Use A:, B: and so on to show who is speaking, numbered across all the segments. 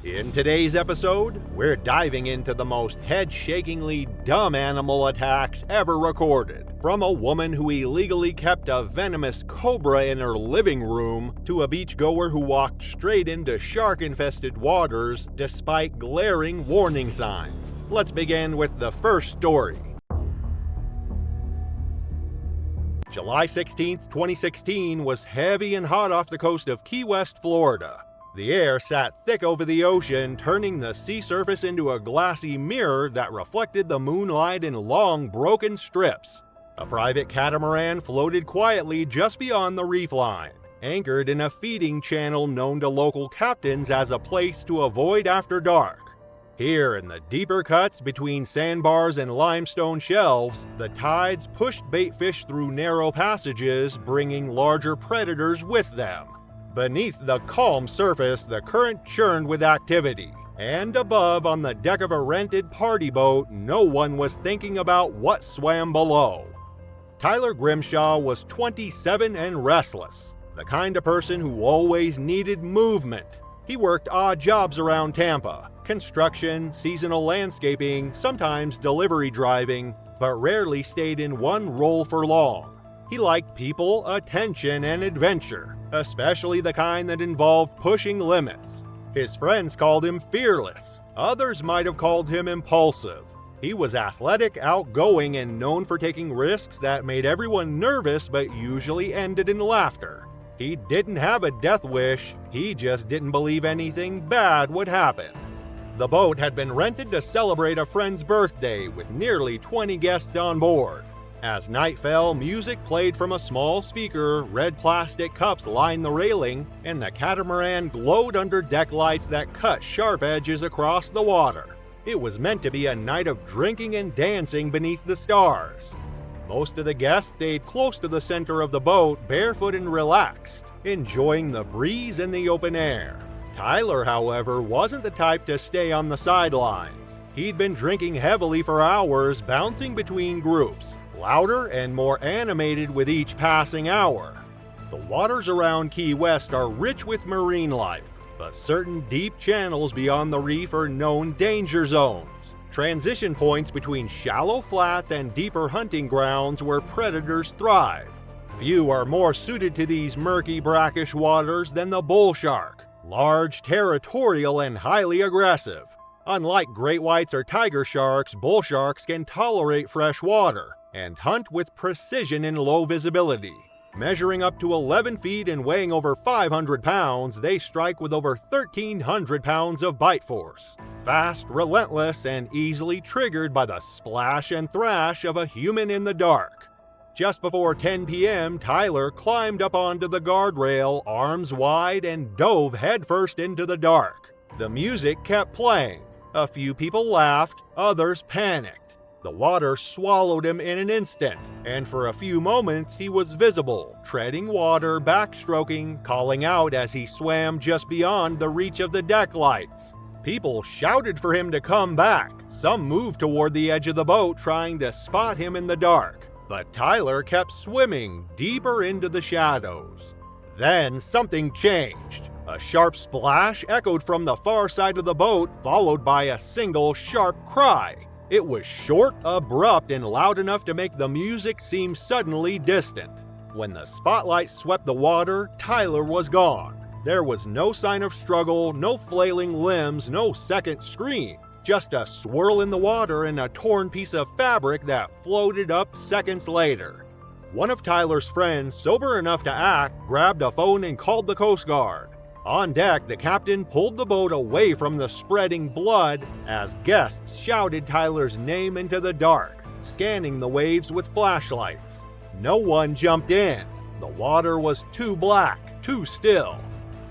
A: In today's episode, we're diving into the most head-shakingly dumb animal attacks ever recorded. From a woman who illegally kept a venomous cobra in her living room, to a beachgoer who walked straight into shark-infested waters despite glaring warning signs. Let's begin with the first story. July 16, 2016 was heavy and hot off the coast of Key West, Florida. The air sat thick over the ocean, turning the sea surface into a glassy mirror that reflected the moonlight in long, broken strips. A private catamaran floated quietly just beyond the reef line, anchored in a feeding channel known to local captains as a place to avoid after dark. Here in the deeper cuts between sandbars and limestone shelves, the tides pushed baitfish through narrow passages, bringing larger predators with them. Beneath the calm surface, the current churned with activity. And above, on the deck of a rented party boat, no one was thinking about what swam below. Tyler Grimshaw was 27 and restless, the kind of person who always needed movement. He worked odd jobs around Tampa, construction, seasonal landscaping, sometimes delivery driving, but rarely stayed in one role for long. He liked people, attention, and adventure, especially the kind that involved pushing limits. His friends called him fearless. Others might have called him impulsive. He was athletic, outgoing, and known for taking risks that made everyone nervous but usually ended in laughter. He didn't have a death wish, he just didn't believe anything bad would happen. The boat had been rented to celebrate a friend's birthday with nearly 20 guests on board. As night fell, music played from a small speaker, red plastic cups lined the railing, and the catamaran glowed under deck lights that cut sharp edges across the water. It was meant to be a night of drinking and dancing beneath the stars. Most of the guests stayed close to the center of the boat, barefoot and relaxed, enjoying the breeze and the open air. Tyler, however, wasn't the type to stay on the sidelines. He'd been drinking heavily for hours, bouncing between groups, louder and more animated with each passing hour. The waters around Key West are rich with marine life, but certain deep channels beyond the reef are known danger zones, transition points between shallow flats and deeper hunting grounds where predators thrive. Few are more suited to these murky, brackish waters than the bull shark, large, territorial, and highly aggressive. Unlike great whites or tiger sharks, bull sharks can tolerate fresh water and hunt with precision in low visibility. Measuring up to 11 feet and weighing over 500 pounds, they strike with over 1,300 pounds of bite force. Fast, relentless, and easily triggered by the splash and thrash of a human in the dark. Just before 10 p.m., Tyler climbed up onto the guardrail, arms wide, and dove headfirst into the dark. The music kept playing. A few people laughed, others panicked. The water swallowed him in an instant, and for a few moments he was visible, treading water, backstroking, calling out as he swam just beyond the reach of the deck lights. People shouted for him to come back. Some moved toward the edge of the boat, trying to spot him in the dark. But Tyler kept swimming deeper into the shadows. Then something changed. A sharp splash echoed from the far side of the boat, followed by a single sharp cry. It was short, abrupt, and loud enough to make the music seem suddenly distant. When the spotlight swept the water, Tyler was gone. There was no sign of struggle, no flailing limbs, no second scream. Just a swirl in the water and a torn piece of fabric that floated up seconds later. One of Tyler's friends, sober enough to act, grabbed a phone and called the Coast Guard. On deck, the captain pulled the boat away from the spreading blood as guests shouted Tyler's name into the dark, scanning the waves with flashlights. No one jumped in. The water was too black, too still.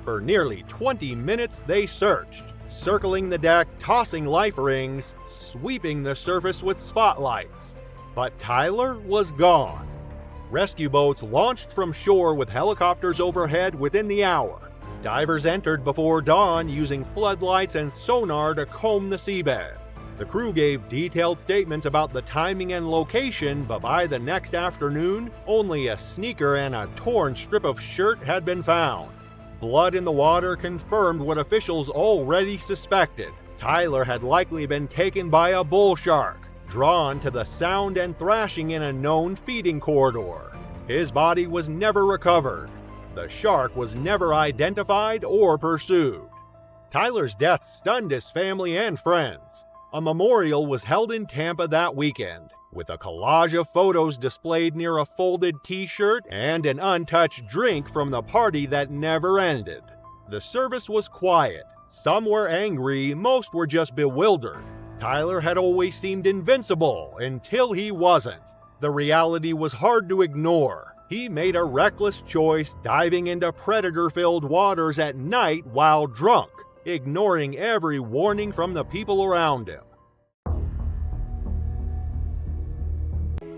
A: For nearly 20 minutes they searched, circling the deck, tossing life rings, sweeping the surface with spotlights. But Tyler was gone. Rescue boats launched from shore with helicopters overhead within the hour. Divers entered before dawn using floodlights and sonar to comb the seabed. The crew gave detailed statements about the timing and location, but by the next afternoon, only a sneaker and a torn strip of shirt had been found. blood in the water confirmed what officials already suspected. Tyler had likely been taken by a bull shark, drawn to the sound and thrashing in a known feeding corridor. His body was never recovered. The shark was never identified or pursued. Tyler's death stunned his family and friends. A memorial was held in Tampa that weekend, with a collage of photos displayed near a folded t-shirt and an untouched drink from the party that never ended. The service was quiet. Some were angry, most were just bewildered. Tyler had always seemed invincible until he wasn't. The reality was hard to ignore. He made a reckless choice, diving into predator-filled waters at night while drunk, ignoring every warning from the people around him.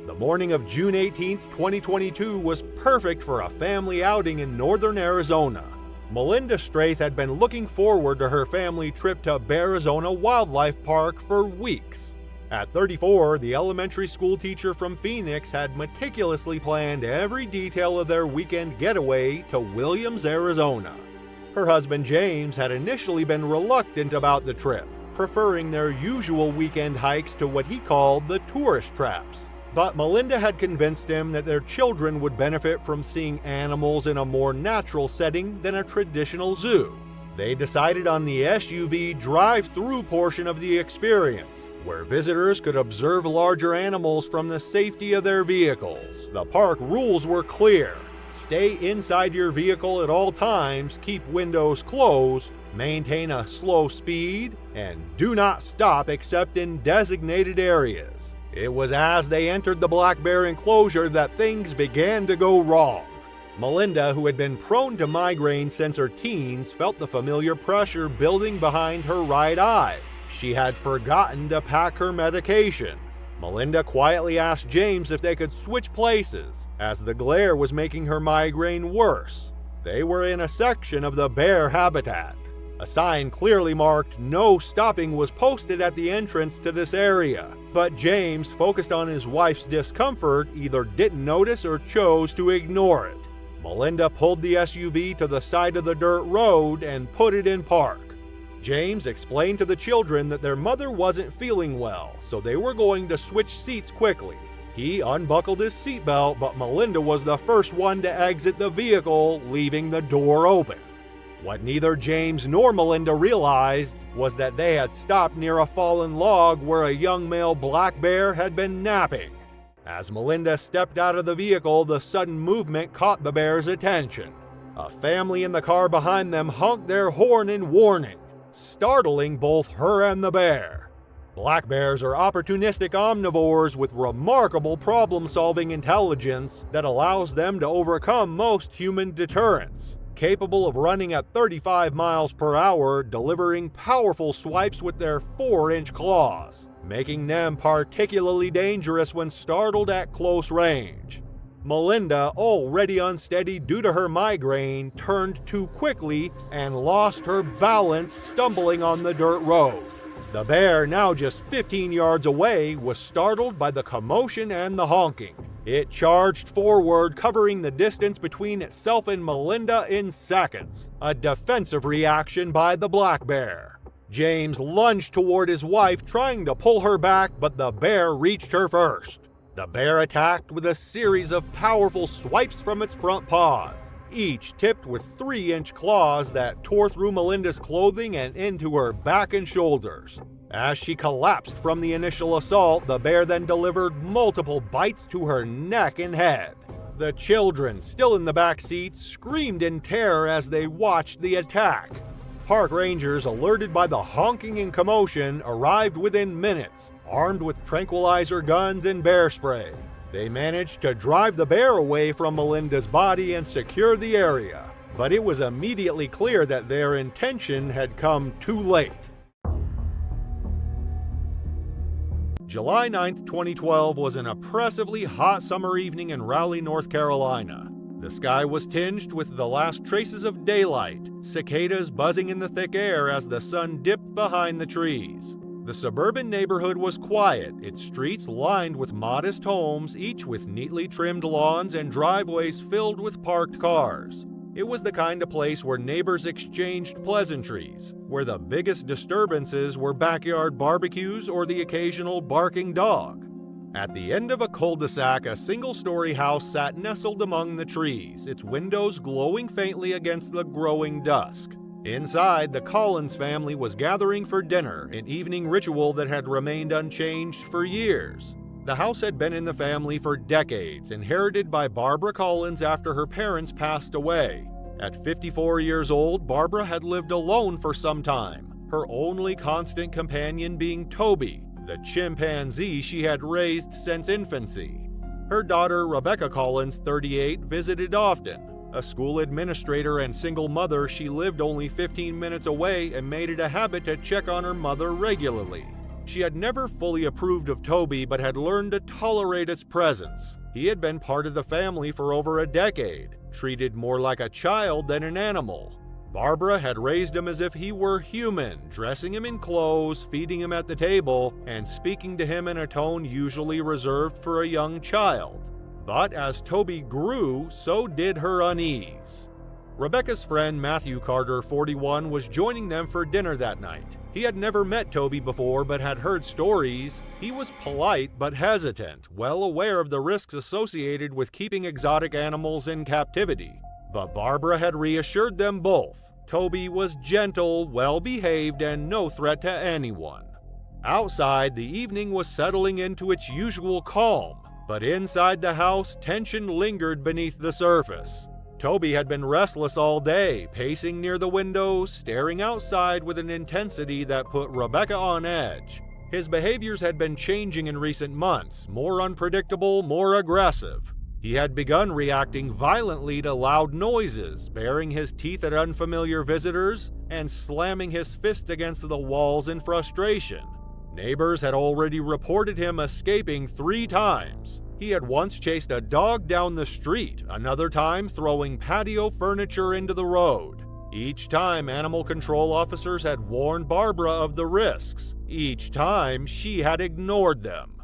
A: The morning of June 18, 2022 was perfect for a family outing in northern Arizona. Melinda Straith had been looking forward to her family trip to Bearizona Wildlife Park for weeks. At 34, the elementary school teacher from Phoenix had meticulously planned every detail of their weekend getaway to Williams, Arizona. Her husband James had initially been reluctant about the trip, preferring their usual weekend hikes to what he called the tourist traps. But Melinda had convinced him that their children would benefit from seeing animals in a more natural setting than a traditional zoo. They decided on the SUV drive-through portion of the experience, where visitors could observe larger animals from the safety of their vehicles. The park rules were clear. Stay inside your vehicle at all times, keep windows closed, maintain a slow speed, and do not stop except in designated areas. It was as they entered the black bear enclosure that things began to go wrong. Melinda, who had been prone to migraine since her teens, felt the familiar pressure building behind her right eye. She had forgotten to pack her medication. Melinda quietly asked James if they could switch places, as the glare was making her migraine worse. They were in a section of the bear habitat. A sign clearly marked "No Stopping" was posted at the entrance to this area, but James, focused on his wife's discomfort, either didn't notice or chose to ignore it. Melinda pulled the SUV to the side of the dirt road and put it in park. James explained to the children that their mother wasn't feeling well, so they were going to switch seats quickly. He unbuckled his seatbelt, but Melinda was the first one to exit the vehicle, leaving the door open. What neither James nor Melinda realized was that they had stopped near a fallen log where a young male black bear had been napping. As Melinda stepped out of the vehicle, the sudden movement caught the bear's attention. A family in the car behind them honked their horn in warning, startling both her and the bear. Black bears are opportunistic omnivores with remarkable problem-solving intelligence that allows them to overcome most human deterrents. Capable of running at 35 miles per hour, delivering powerful swipes with their 4-inch claws, making them particularly dangerous when startled at close range. Melinda, already unsteady due to her migraine, turned too quickly and lost her balance, stumbling on the dirt road. The bear, now just 15 yards away, was startled by the commotion and the honking. It charged forward, covering the distance between itself and Melinda in seconds, a defensive reaction by the black bear. James lunged toward his wife, trying to pull her back, but the bear reached her first. The bear attacked with a series of powerful swipes from its front paws, each tipped with 3-inch claws that tore through Melinda's clothing and into her back and shoulders. As she collapsed from the initial assault, the bear then delivered multiple bites to her neck and head. The children, still in the back seat, screamed in terror as they watched the attack. Park rangers, alerted by the honking and commotion, arrived within minutes, armed with tranquilizer guns and bear spray. They managed to drive the bear away from Melinda's body and secure the area, but it was immediately clear that their intention had come too late. July 9, 2012 was an oppressively hot summer evening in Raleigh, North Carolina. The sky was tinged with the last traces of daylight, cicadas buzzing in the thick air as the sun dipped behind the trees. The suburban neighborhood was quiet, its streets lined with modest homes, each with neatly trimmed lawns and driveways filled with parked cars. It was the kind of place where neighbors exchanged pleasantries, where the biggest disturbances were backyard barbecues or the occasional barking dog. At the end of a cul-de-sac, a single-story house sat nestled among the trees, its windows glowing faintly against the growing dusk. Inside, the Collins family was gathering for dinner, an evening ritual that had remained unchanged for years. The house had been in the family for decades, inherited by Barbara Collins after her parents passed away. At 54 years old, Barbara had lived alone for some time, her only constant companion being Toby, the chimpanzee she had raised since infancy. Her daughter, Rebecca Collins, 38, visited often. A school administrator and single mother, she lived only 15 minutes away and made it a habit to check on her mother regularly. She had never fully approved of Toby but had learned to tolerate his presence. He had been part of the family for over a decade, treated more like a child than an animal. Barbara had raised him as if he were human, dressing him in clothes, feeding him at the table, and speaking to him in a tone usually reserved for a young child. But as Toby grew, so did her unease. Rebecca's friend Matthew Carter, 41, was joining them for dinner that night. He had never met Toby before but had heard stories. He was polite but hesitant, well aware of the risks associated with keeping exotic animals in captivity. But Barbara had reassured them both. Toby was gentle, well-behaved, and no threat to anyone. Outside, the evening was settling into its usual calm, but inside the house, tension lingered beneath the surface. Toby had been restless all day, pacing near the window, staring outside with an intensity that put Rebecca on edge. His behaviors had been changing in recent months, more unpredictable, more aggressive. He had begun reacting violently to loud noises, baring his teeth at unfamiliar visitors, and slamming his fist against the walls in frustration. Neighbors had already reported him escaping 3 times. He had once chased a dog down the street, another time throwing patio furniture into the road. Each time, animal control officers had warned Barbara of the risks. Each time, she had ignored them.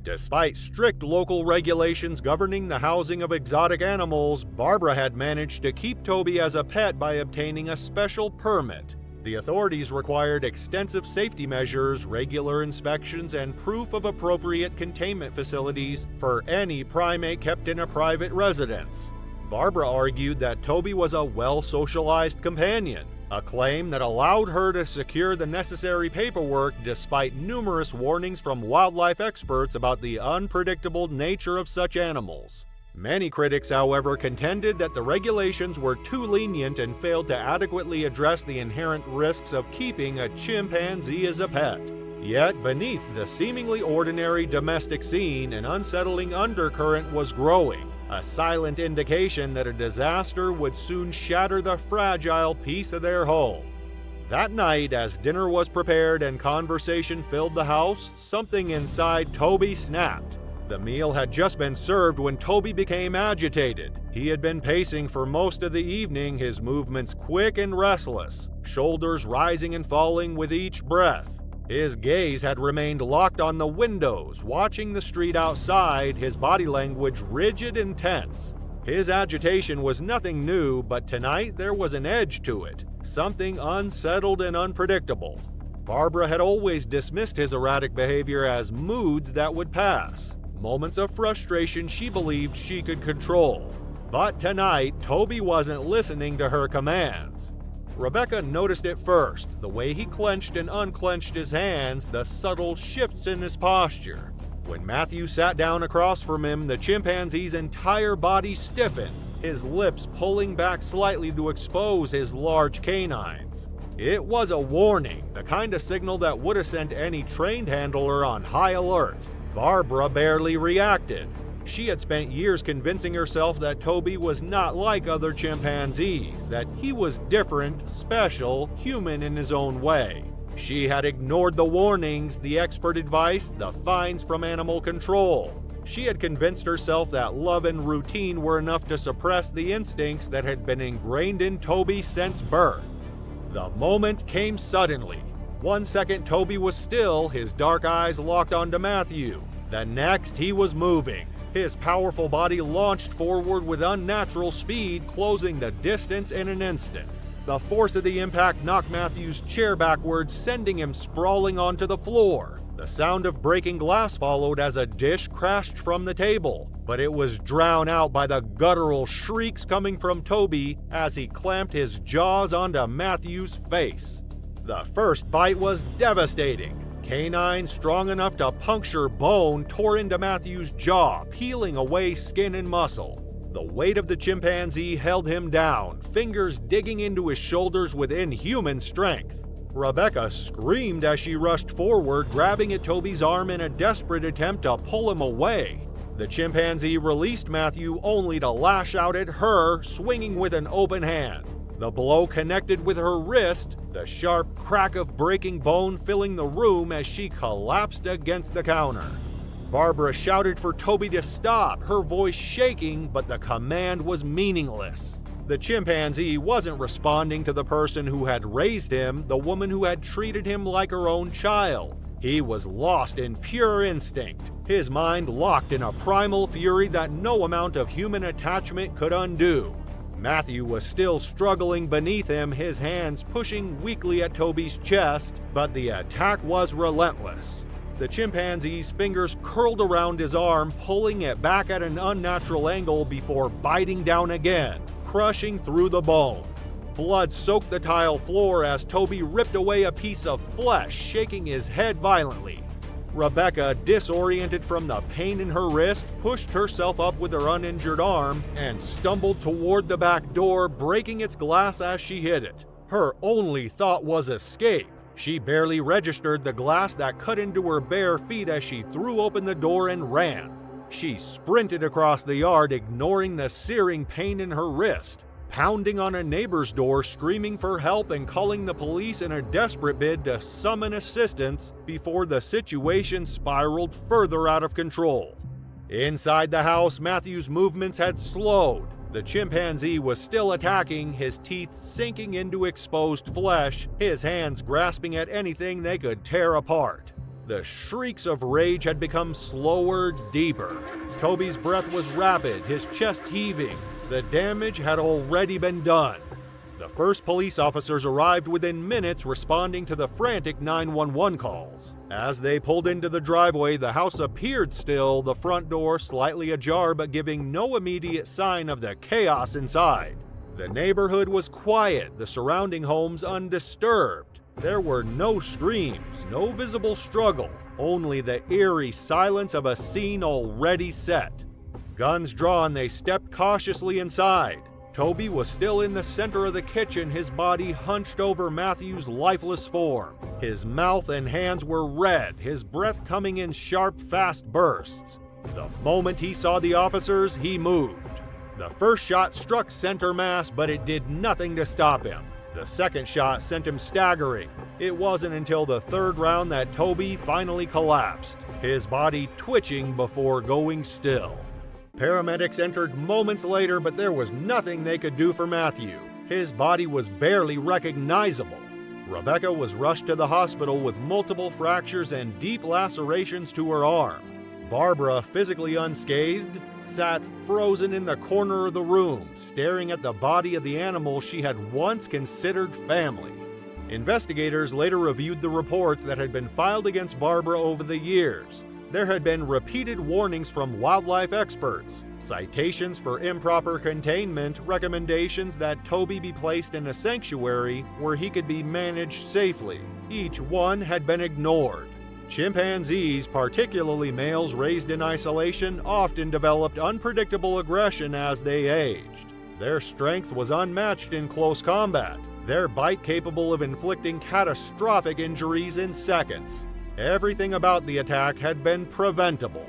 A: Despite strict local regulations governing the housing of exotic animals, Barbara had managed to keep Toby as a pet by obtaining a special permit. The authorities required extensive safety measures, regular inspections, and proof of appropriate containment facilities for any primate kept in a private residence. Barbara argued that Toby was a well-socialized companion, a claim that allowed her to secure the necessary paperwork despite numerous warnings from wildlife experts about the unpredictable nature of such animals. Many critics, however, contended that the regulations were too lenient and failed to adequately address the inherent risks of keeping a chimpanzee as a pet. Yet, beneath the seemingly ordinary domestic scene, an unsettling undercurrent was growing, a silent indication that a disaster would soon shatter the fragile peace of their home. That night, as dinner was prepared and conversation filled the house, something inside Toby snapped. The meal had just been served when Toby became agitated. He had been pacing for most of the evening, his movements quick and restless, shoulders rising and falling with each breath. His gaze had remained locked on the windows, watching the street outside, his body language rigid and tense. His agitation was nothing new, but tonight there was an edge to it, something unsettled and unpredictable. Barbara had always dismissed his erratic behavior as moods that would pass. Moments of frustration she believed she could control. But tonight, Toby wasn't listening to her commands. Rebecca noticed it first, the way he clenched and unclenched his hands, the subtle shifts in his posture. When Matthew sat down across from him, the chimpanzee's entire body stiffened, his lips pulling back slightly to expose his large canines. It was a warning, the kind of signal that would have sent any trained handler on high alert. Barbara barely reacted. She had spent years convincing herself that Toby was not like other chimpanzees, that he was different, special, human in his own way. She had ignored the warnings, the expert advice, the fines from animal control. She had convinced herself that love and routine were enough to suppress the instincts that had been ingrained in Toby since birth. The moment came suddenly. 1 second Toby was still, his dark eyes locked onto Matthew. The next he was moving. His powerful body launched forward with unnatural speed, closing the distance in an instant. The force of the impact knocked Matthew's chair backwards, sending him sprawling onto the floor. The sound of breaking glass followed as a dish crashed from the table, but it was drowned out by the guttural shrieks coming from Toby as he clamped his jaws onto Matthew's face. The first bite was devastating. Canines strong enough to puncture bone tore into Matthew's jaw, peeling away skin and muscle. The weight of the chimpanzee held him down, fingers digging into his shoulders with inhuman strength. Rebecca screamed as she rushed forward, grabbing at Toby's arm in a desperate attempt to pull him away. The chimpanzee released Matthew only to lash out at her, swinging with an open hand. The blow connected with her wrist, the sharp crack of breaking bone filling the room as she collapsed against the counter. Barbara shouted for Toby to stop, her voice shaking, but the command was meaningless. The chimpanzee wasn't responding to the person who had raised him, the woman who had treated him like her own child. He was lost in pure instinct, his mind locked in a primal fury that no amount of human attachment could undo. Matthew was still struggling beneath him, his hands pushing weakly at Toby's chest, but the attack was relentless. The chimpanzee's fingers curled around his arm, pulling it back at an unnatural angle before biting down again, crushing through the bone. Blood soaked the tile floor as Toby ripped away a piece of flesh, shaking his head violently. Rebecca, disoriented from the pain in her wrist, pushed herself up with her uninjured arm and stumbled toward the back door, breaking its glass as she hit it. Her only thought was escape. She barely registered the glass that cut into her bare feet as she threw open the door and ran. She sprinted across the yard, ignoring the searing pain in her wrist, pounding on a neighbor's door, screaming for help and calling the police in a desperate bid to summon assistance before the situation spiraled further out of control. Inside the house, Matthew's movements had slowed. The chimpanzee was still attacking, his teeth sinking into exposed flesh, his hands grasping at anything they could tear apart. The shrieks of rage had become slower, deeper. Toby's breath was rapid, his chest heaving. The damage had already been done. The first police officers arrived within minutes, responding to the frantic 911 calls. As they pulled into the driveway, the house appeared still, the front door slightly ajar but giving no immediate sign of the chaos inside. The neighborhood was quiet, the surrounding homes undisturbed. There were no screams, no visible struggle, only the eerie silence of a scene already set. Guns drawn, they stepped cautiously inside. Toby was still in the center of the kitchen, his body hunched over Matthew's lifeless form. His mouth and hands were red, his breath coming in sharp, fast bursts. The moment he saw the officers, he moved. The first shot struck center mass, but it did nothing to stop him. The second shot sent him staggering. It wasn't until the third round that Toby finally collapsed, his body twitching before going still. Paramedics entered moments later, but there was nothing they could do for Matthew. His body was barely recognizable. Rebecca was rushed to the hospital with multiple fractures and deep lacerations to her arm. Barbara, physically unscathed, sat frozen in the corner of the room, staring at the body of the animal she had once considered family. Investigators later reviewed the reports that had been filed against Barbara over the years. There had been repeated warnings from wildlife experts, citations for improper containment, recommendations that Toby be placed in a sanctuary where he could be managed safely. Each one had been ignored. Chimpanzees, particularly males raised in isolation, often developed unpredictable aggression as they aged. Their strength was unmatched in close combat, their bite capable of inflicting catastrophic injuries in seconds. Everything about the attack had been preventable.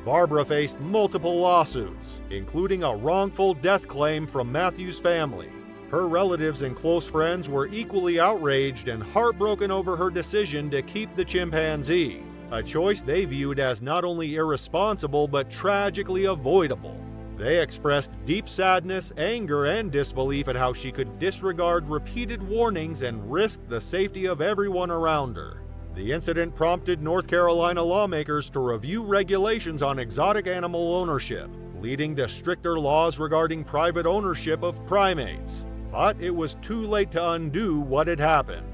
A: Barbara faced multiple lawsuits, including a wrongful death claim from Matthew's family. Her relatives and close friends were equally outraged and heartbroken over her decision to keep the chimpanzee, a choice they viewed as not only irresponsible but tragically avoidable. They expressed deep sadness, anger, and disbelief at how she could disregard repeated warnings and risk the safety of everyone around her. The incident prompted North Carolina lawmakers to review regulations on exotic animal ownership, leading to stricter laws regarding private ownership of primates. But it was too late to undo what had happened.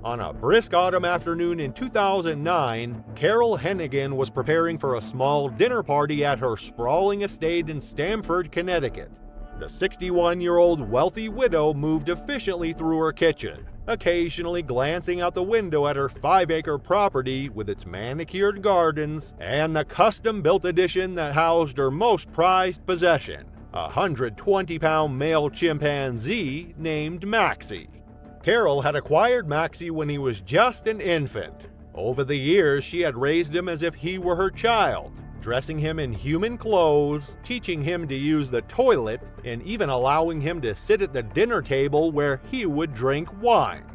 A: On a brisk autumn afternoon in 2009, Carol Hennigan was preparing for a small dinner party at her sprawling estate in Stamford, Connecticut. The 61-year-old wealthy widow moved efficiently through her kitchen, occasionally glancing out the window at her 5-acre property with its manicured gardens and the custom-built addition that housed her most prized possession, a 120-pound male chimpanzee named Maxie. Carol had acquired Maxie when he was just an infant. Over the years, she had raised him as if he were her child, dressing him in human clothes, teaching him to use the toilet, and even allowing him to sit at the dinner table where he would drink wine.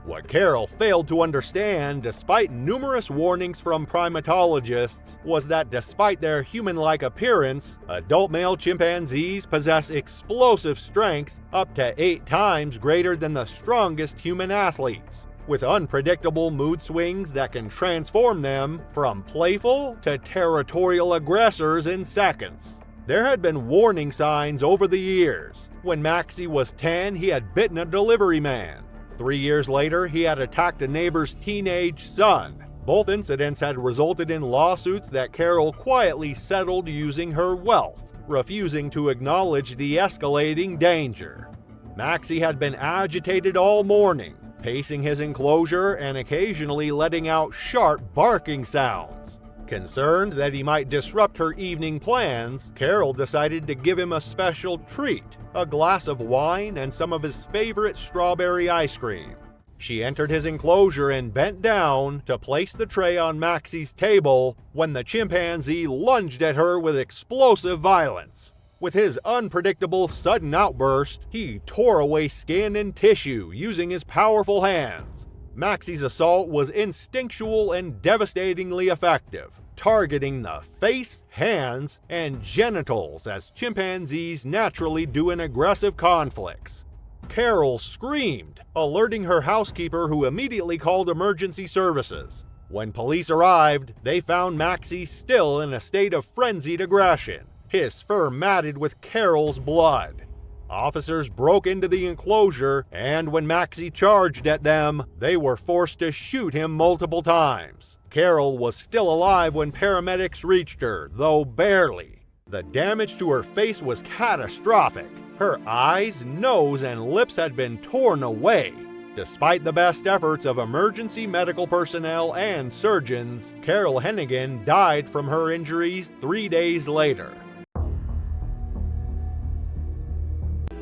A: What Carol failed to understand, despite numerous warnings from primatologists, was that despite their human-like appearance, adult male chimpanzees possess explosive strength up to 8 times greater than the strongest human athletes, with unpredictable mood swings that can transform them from playful to territorial aggressors in seconds. There had been warning signs over the years. When Maxie was 10, he had bitten a delivery man. 3 years later, he had attacked a neighbor's teenage son. Both incidents had resulted in lawsuits that Carol quietly settled using her wealth, refusing to acknowledge the escalating danger. Maxie had been agitated all morning, pacing his enclosure and occasionally letting out sharp barking sounds. Concerned that he might disrupt her evening plans, Carol decided to give him a special treat, a glass of wine and some of his favorite strawberry ice cream. She entered his enclosure and bent down to place the tray on Maxie's table when the chimpanzee lunged at her with explosive violence. With his unpredictable sudden outburst, he tore away skin and tissue using his powerful hands. Maxie's assault was instinctual and devastatingly effective, targeting the face, hands, and genitals as chimpanzees naturally do in aggressive conflicts. Carol screamed, alerting her housekeeper, who immediately called emergency services. When police arrived, they found Maxie still in a state of frenzied aggression, his fur matted with Carol's blood. Officers broke into the enclosure, and when Maxie charged at them, they were forced to shoot him multiple times. Carol was still alive when paramedics reached her, though barely. The damage to her face was catastrophic. Her eyes, nose, and lips had been torn away. Despite the best efforts of emergency medical personnel and surgeons, Carol Hennigan died from her injuries 3 days later.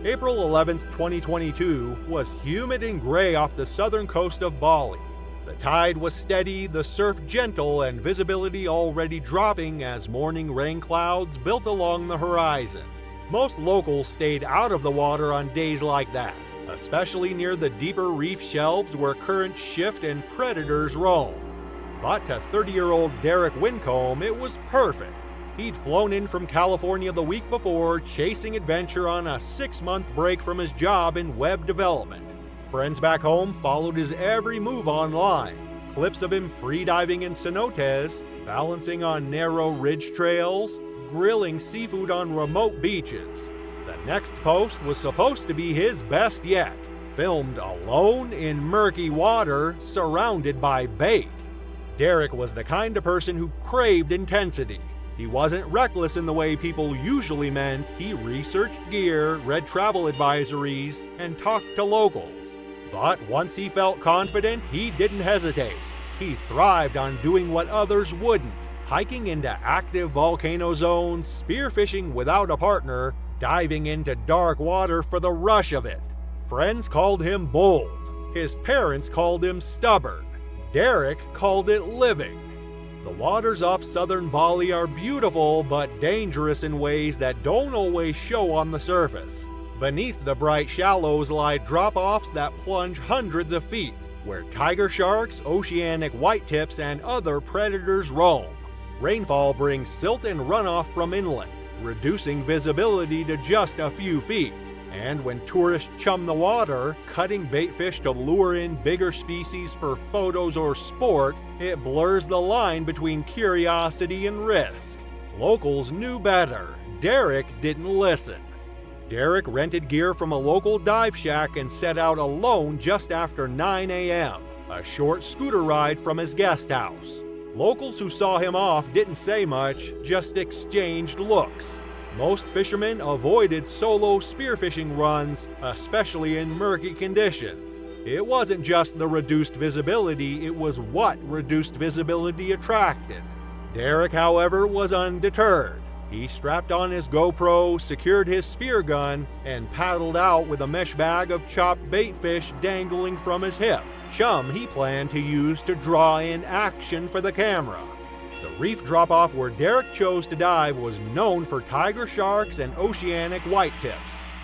A: April 11, 2022 was humid and gray off the southern coast of Bali. The tide was steady, the surf gentle, and visibility already dropping as morning rain clouds built along the horizon. Most locals stayed out of the water on days like that, especially near the deeper reef shelves where currents shift and predators roam. But to 30-year-old Derek Wincombe, it was perfect. He'd flown in from California the week before, chasing adventure on a 6-month break from his job in web development. Friends back home followed his every move online. Clips of him freediving in cenotes, balancing on narrow ridge trails, grilling seafood on remote beaches. The next post was supposed to be his best yet, filmed alone in murky water, surrounded by bait. Derek was the kind of person who craved intensity. He wasn't reckless in the way people usually meant. He researched gear, read travel advisories, and talked to locals. But once he felt confident, he didn't hesitate. He thrived on doing what others wouldn't, hiking into active volcano zones, spearfishing without a partner, diving into dark water for the rush of it. Friends called him bold. His parents called him stubborn. Derek called it living. The waters off southern Bali are beautiful but dangerous in ways that don't always show on the surface. Beneath the bright shallows lie drop-offs that plunge hundreds of feet, where tiger sharks, oceanic whitetips, and other predators roam. Rainfall brings silt and runoff from inland, reducing visibility to just a few feet. And when tourists chum the water, cutting baitfish to lure in bigger species for photos or sport, it blurs the line between curiosity and risk. Locals knew better. Derek didn't listen. Derek rented gear from a local dive shack and set out alone just after 9 a.m., a short scooter ride from his guest house. Locals who saw him off didn't say much, just exchanged looks. Most fishermen avoided solo spearfishing runs, especially in murky conditions. It wasn't just the reduced visibility, it was what reduced visibility attracted. Derek, however, was undeterred. He strapped on his GoPro, secured his spear gun, and paddled out with a mesh bag of chopped baitfish dangling from his hip. Chum he planned to use to draw in action for the camera. The reef drop-off where Derek chose to dive was known for tiger sharks and oceanic whitetips.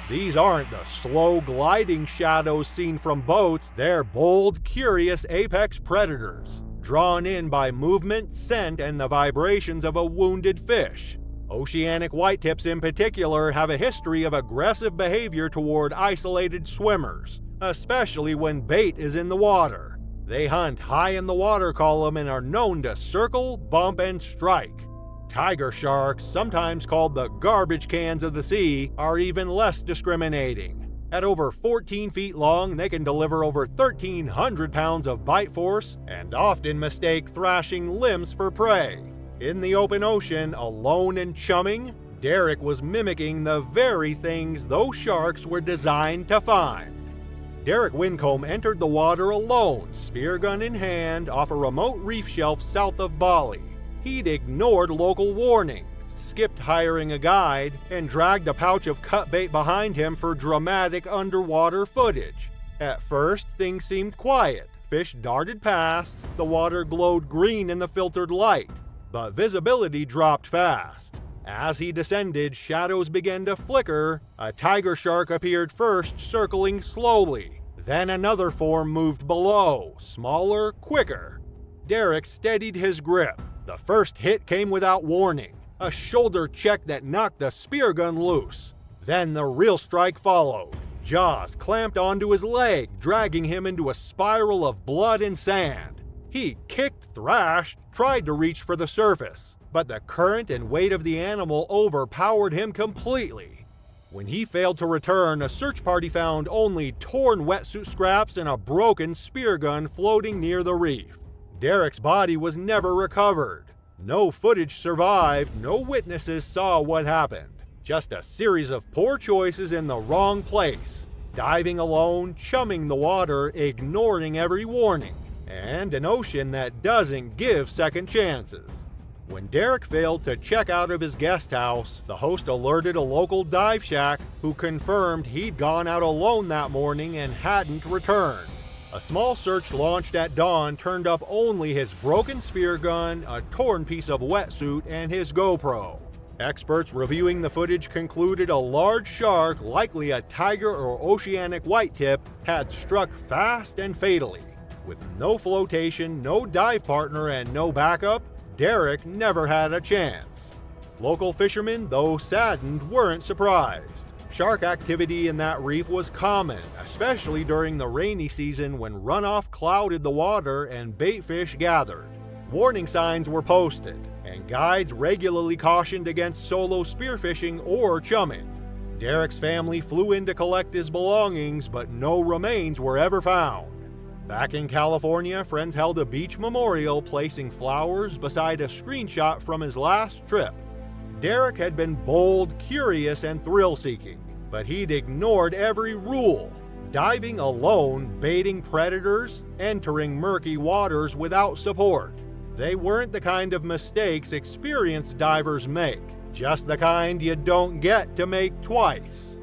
A: These aren't the slow gliding shadows seen from boats, they're bold, curious apex predators, drawn in by movement, scent, and the vibrations of a wounded fish. Oceanic whitetips in particular have a history of aggressive behavior toward isolated swimmers, especially when bait is in the water. They hunt high in the water column and are known to circle, bump, and strike. Tiger sharks, sometimes called the garbage cans of the sea, are even less discriminating. At over 14 feet long, they can deliver over 1,300 pounds of bite force and often mistake thrashing limbs for prey. In the open ocean, alone and chumming, Derek was mimicking the very things those sharks were designed to find. Derek Wincombe entered the water alone, spear gun in hand, off a remote reef shelf south of Bali. He'd ignored local warnings, skipped hiring a guide, and dragged a pouch of cut bait behind him for dramatic underwater footage. At first, things seemed quiet. Fish darted past, the water glowed green in the filtered light, but visibility dropped fast. As he descended, shadows began to flicker. A tiger shark appeared first, circling slowly. Then another form moved below, smaller, quicker. Derek steadied his grip. The first hit came without warning, a shoulder check that knocked the spear gun loose. Then the real strike followed. Jaws clamped onto his leg, dragging him into a spiral of blood and sand. He kicked, thrashed, tried to reach for the surface, but the current and weight of the animal overpowered him completely. When he failed to return, a search party found only torn wetsuit scraps and a broken spear gun floating near the reef. Derek's body was never recovered. No footage survived, no witnesses saw what happened. Just a series of poor choices in the wrong place. Diving alone, chumming the water, ignoring every warning. And an ocean that doesn't give second chances. When Derek failed to check out of his guest house, the host alerted a local dive shack who confirmed he'd gone out alone that morning and hadn't returned. A small search launched at dawn turned up only his broken spear gun, a torn piece of wetsuit, and his GoPro. Experts reviewing the footage concluded a large shark, likely a tiger or oceanic whitetip, had struck fast and fatally. With no flotation, no dive partner, and no backup, Derek never had a chance. Local fishermen, though saddened, weren't surprised. Shark activity in that reef was common, especially during the rainy season when runoff clouded the water and baitfish gathered. Warning signs were posted, and guides regularly cautioned against solo spearfishing or chumming. Derek's family flew in to collect his belongings, but no remains were ever found. Back in California, friends held a beach memorial placing flowers beside a screenshot from his last trip. Derek had been bold, curious, and thrill-seeking, but he'd ignored every rule. Diving alone, baiting predators, entering murky waters without support. They weren't the kind of mistakes experienced divers make, just the kind you don't get to make twice.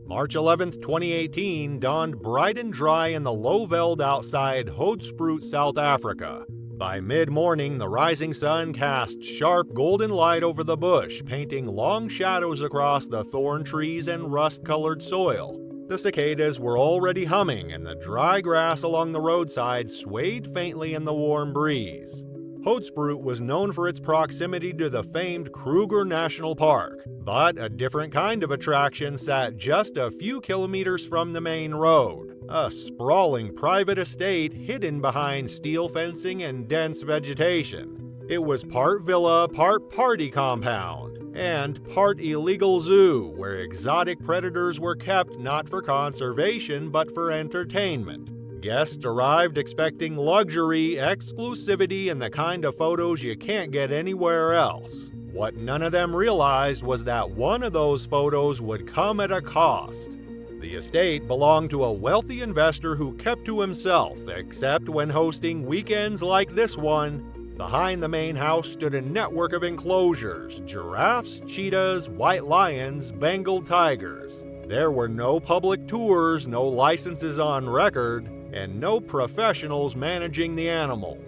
A: March 11, 2018 dawned bright and dry in the low veld outside Hoedspruit, South Africa. By mid-morning, the rising sun cast sharp golden light over the bush, painting long shadows across the thorn trees and rust-colored soil. The cicadas were already humming, and the dry grass along the roadside swayed faintly in the warm breeze. Hoedspruit was known for its proximity to the famed Kruger National Park, but a different kind of attraction sat just a few kilometers from the main road, a sprawling private estate hidden behind steel fencing and dense vegetation. It was part villa, part party compound, and part illegal zoo where exotic predators were kept not for conservation but for entertainment. Guests arrived expecting luxury, exclusivity, and the kind of photos you can't get anywhere else. What none of them realized was that one of those photos would come at a cost. The estate belonged to a wealthy investor who kept to himself, except when hosting weekends like this one. Behind the main house stood a network of enclosures: giraffes, cheetahs, white lions, Bengal tigers. There were no public tours, no licenses on record, and no professionals managing the animals.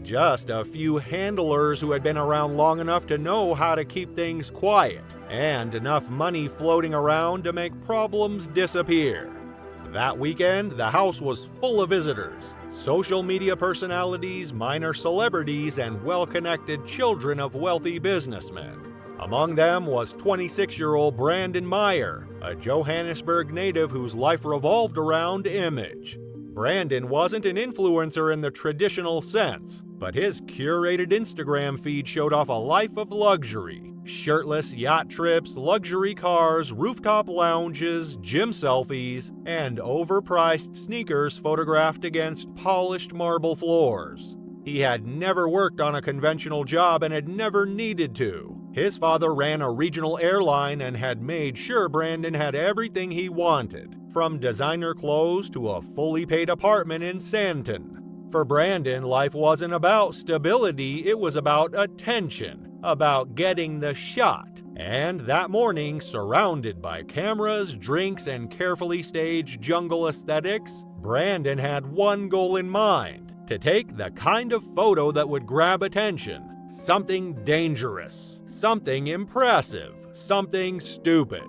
A: Just a few handlers who had been around long enough to know how to keep things quiet, and enough money floating around to make problems disappear. That weekend, the house was full of visitors, social media personalities, minor celebrities, and well-connected children of wealthy businessmen. Among them was 26-year-old Brandon Meyer, a Johannesburg native whose life revolved around image. Brandon wasn't an influencer in the traditional sense, but his curated Instagram feed showed off a life of luxury: shirtless yacht trips, luxury cars, rooftop lounges, gym selfies, and overpriced sneakers photographed against polished marble floors. He had never worked on a conventional job and had never needed to. His father ran a regional airline and had made sure Brandon had everything he wanted, from designer clothes to a fully paid apartment in Sandton. For Brandon, life wasn't about stability, it was about attention, about getting the shot. And that morning, surrounded by cameras, drinks, and carefully staged jungle aesthetics, Brandon had one goal in mind: to take the kind of photo that would grab attention. Something dangerous, something impressive, something stupid.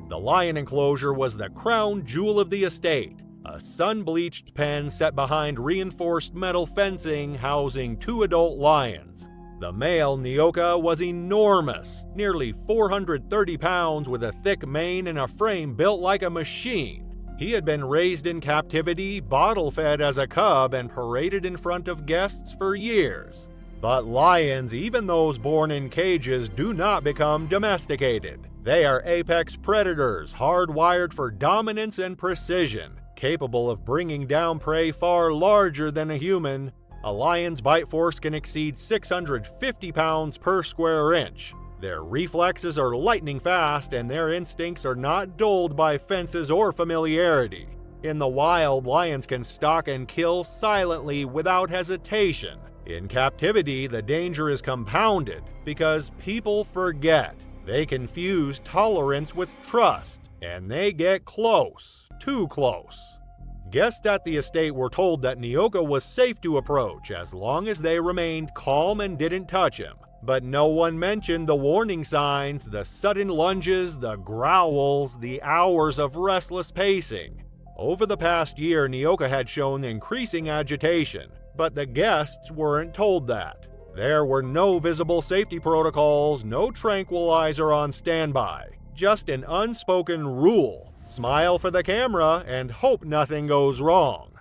A: The lion enclosure was the crown jewel of the estate, a sun-bleached pen set behind reinforced metal fencing housing 2 adult lions. The male Nyoka was enormous, nearly 430 pounds, with a thick mane and a frame built like a machine. He had been raised in captivity, bottle-fed as a cub, and paraded in front of guests for years. But lions, even those born in cages, do not become domesticated. They are apex predators, hardwired for dominance and precision, capable of bringing down prey far larger than a human. A lion's bite force can exceed 650 pounds per square inch. Their reflexes are lightning fast, and their instincts are not dulled by fences or familiarity. In the wild, lions can stalk and kill silently without hesitation. In captivity, the danger is compounded because people forget. They confuse tolerance with trust, and they get close, too close. Guests at the estate were told that Nyoka was safe to approach as long as they remained calm and didn't touch him. But no one mentioned the warning signs, the sudden lunges, the growls, the hours of restless pacing. Over the past year, Nyoka had shown increasing agitation, but the guests weren't told that. There were no visible safety protocols, no tranquilizer on standby, just an unspoken rule: smile for the camera and hope nothing goes wrong.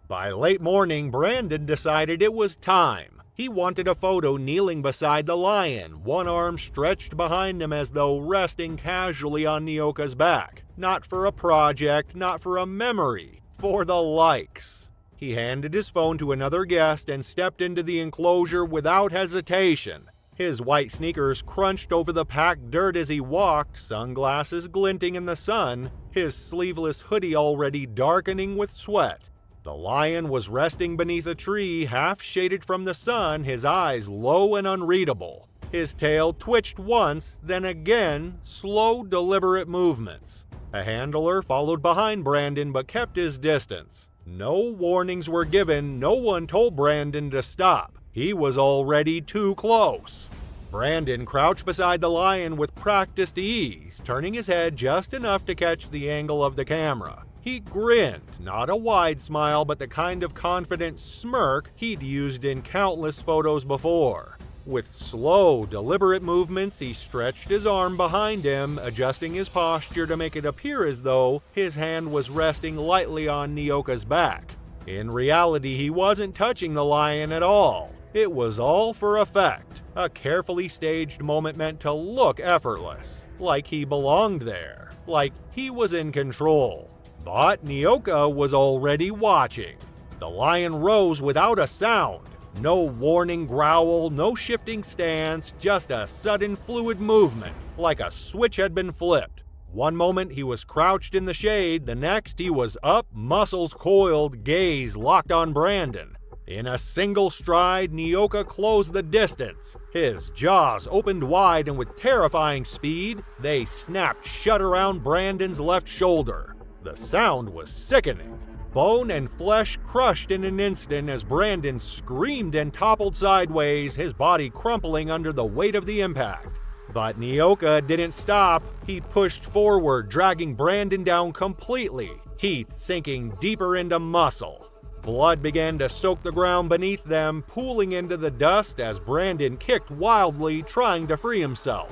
A: By late morning, Brandon decided it was time. He wanted a photo kneeling beside the lion, one arm stretched behind him as though resting casually on Nyoka's back. Not for a project, not for a memory, for the likes. He handed his phone to another guest and stepped into the enclosure without hesitation. His white sneakers crunched over the packed dirt as he walked, sunglasses glinting in the sun, his sleeveless hoodie already darkening with sweat. The lion was resting beneath a tree, half shaded from the sun, his eyes low and unreadable. His tail twitched once, then again, slow, deliberate movements. A handler followed behind Brandon but kept his distance. No warnings were given, no one told Brandon to stop. He was already too close. Brandon crouched beside the lion with practiced ease, turning his head just enough to catch the angle of the camera. He grinned, not a wide smile, but the kind of confident smirk he'd used in countless photos before. With slow, deliberate movements, he stretched his arm behind him, adjusting his posture to make it appear as though his hand was resting lightly on Nyoka's back. In reality, he wasn't touching the lion at all. It was all for effect, a carefully staged moment meant to look effortless, like he belonged there, like he was in control. But Nyoka was already watching. The lion rose without a sound. No warning growl, no shifting stance, just a sudden fluid movement, like a switch had been flipped. One moment he was crouched in the shade, the next he was up, muscles coiled, gaze locked on Brandon. In a single stride, Nyoka closed the distance. His jaws opened wide and with terrifying speed, they snapped shut around Brandon's left shoulder. The sound was sickening. Bone and flesh crushed in an instant as Brandon screamed and toppled sideways, his body crumpling under the weight of the impact. But Nyoka didn't stop. He pushed forward, dragging Brandon down completely, teeth sinking deeper into muscle. Blood began to soak the ground beneath them, pooling into the dust as Brandon kicked wildly, trying to free himself.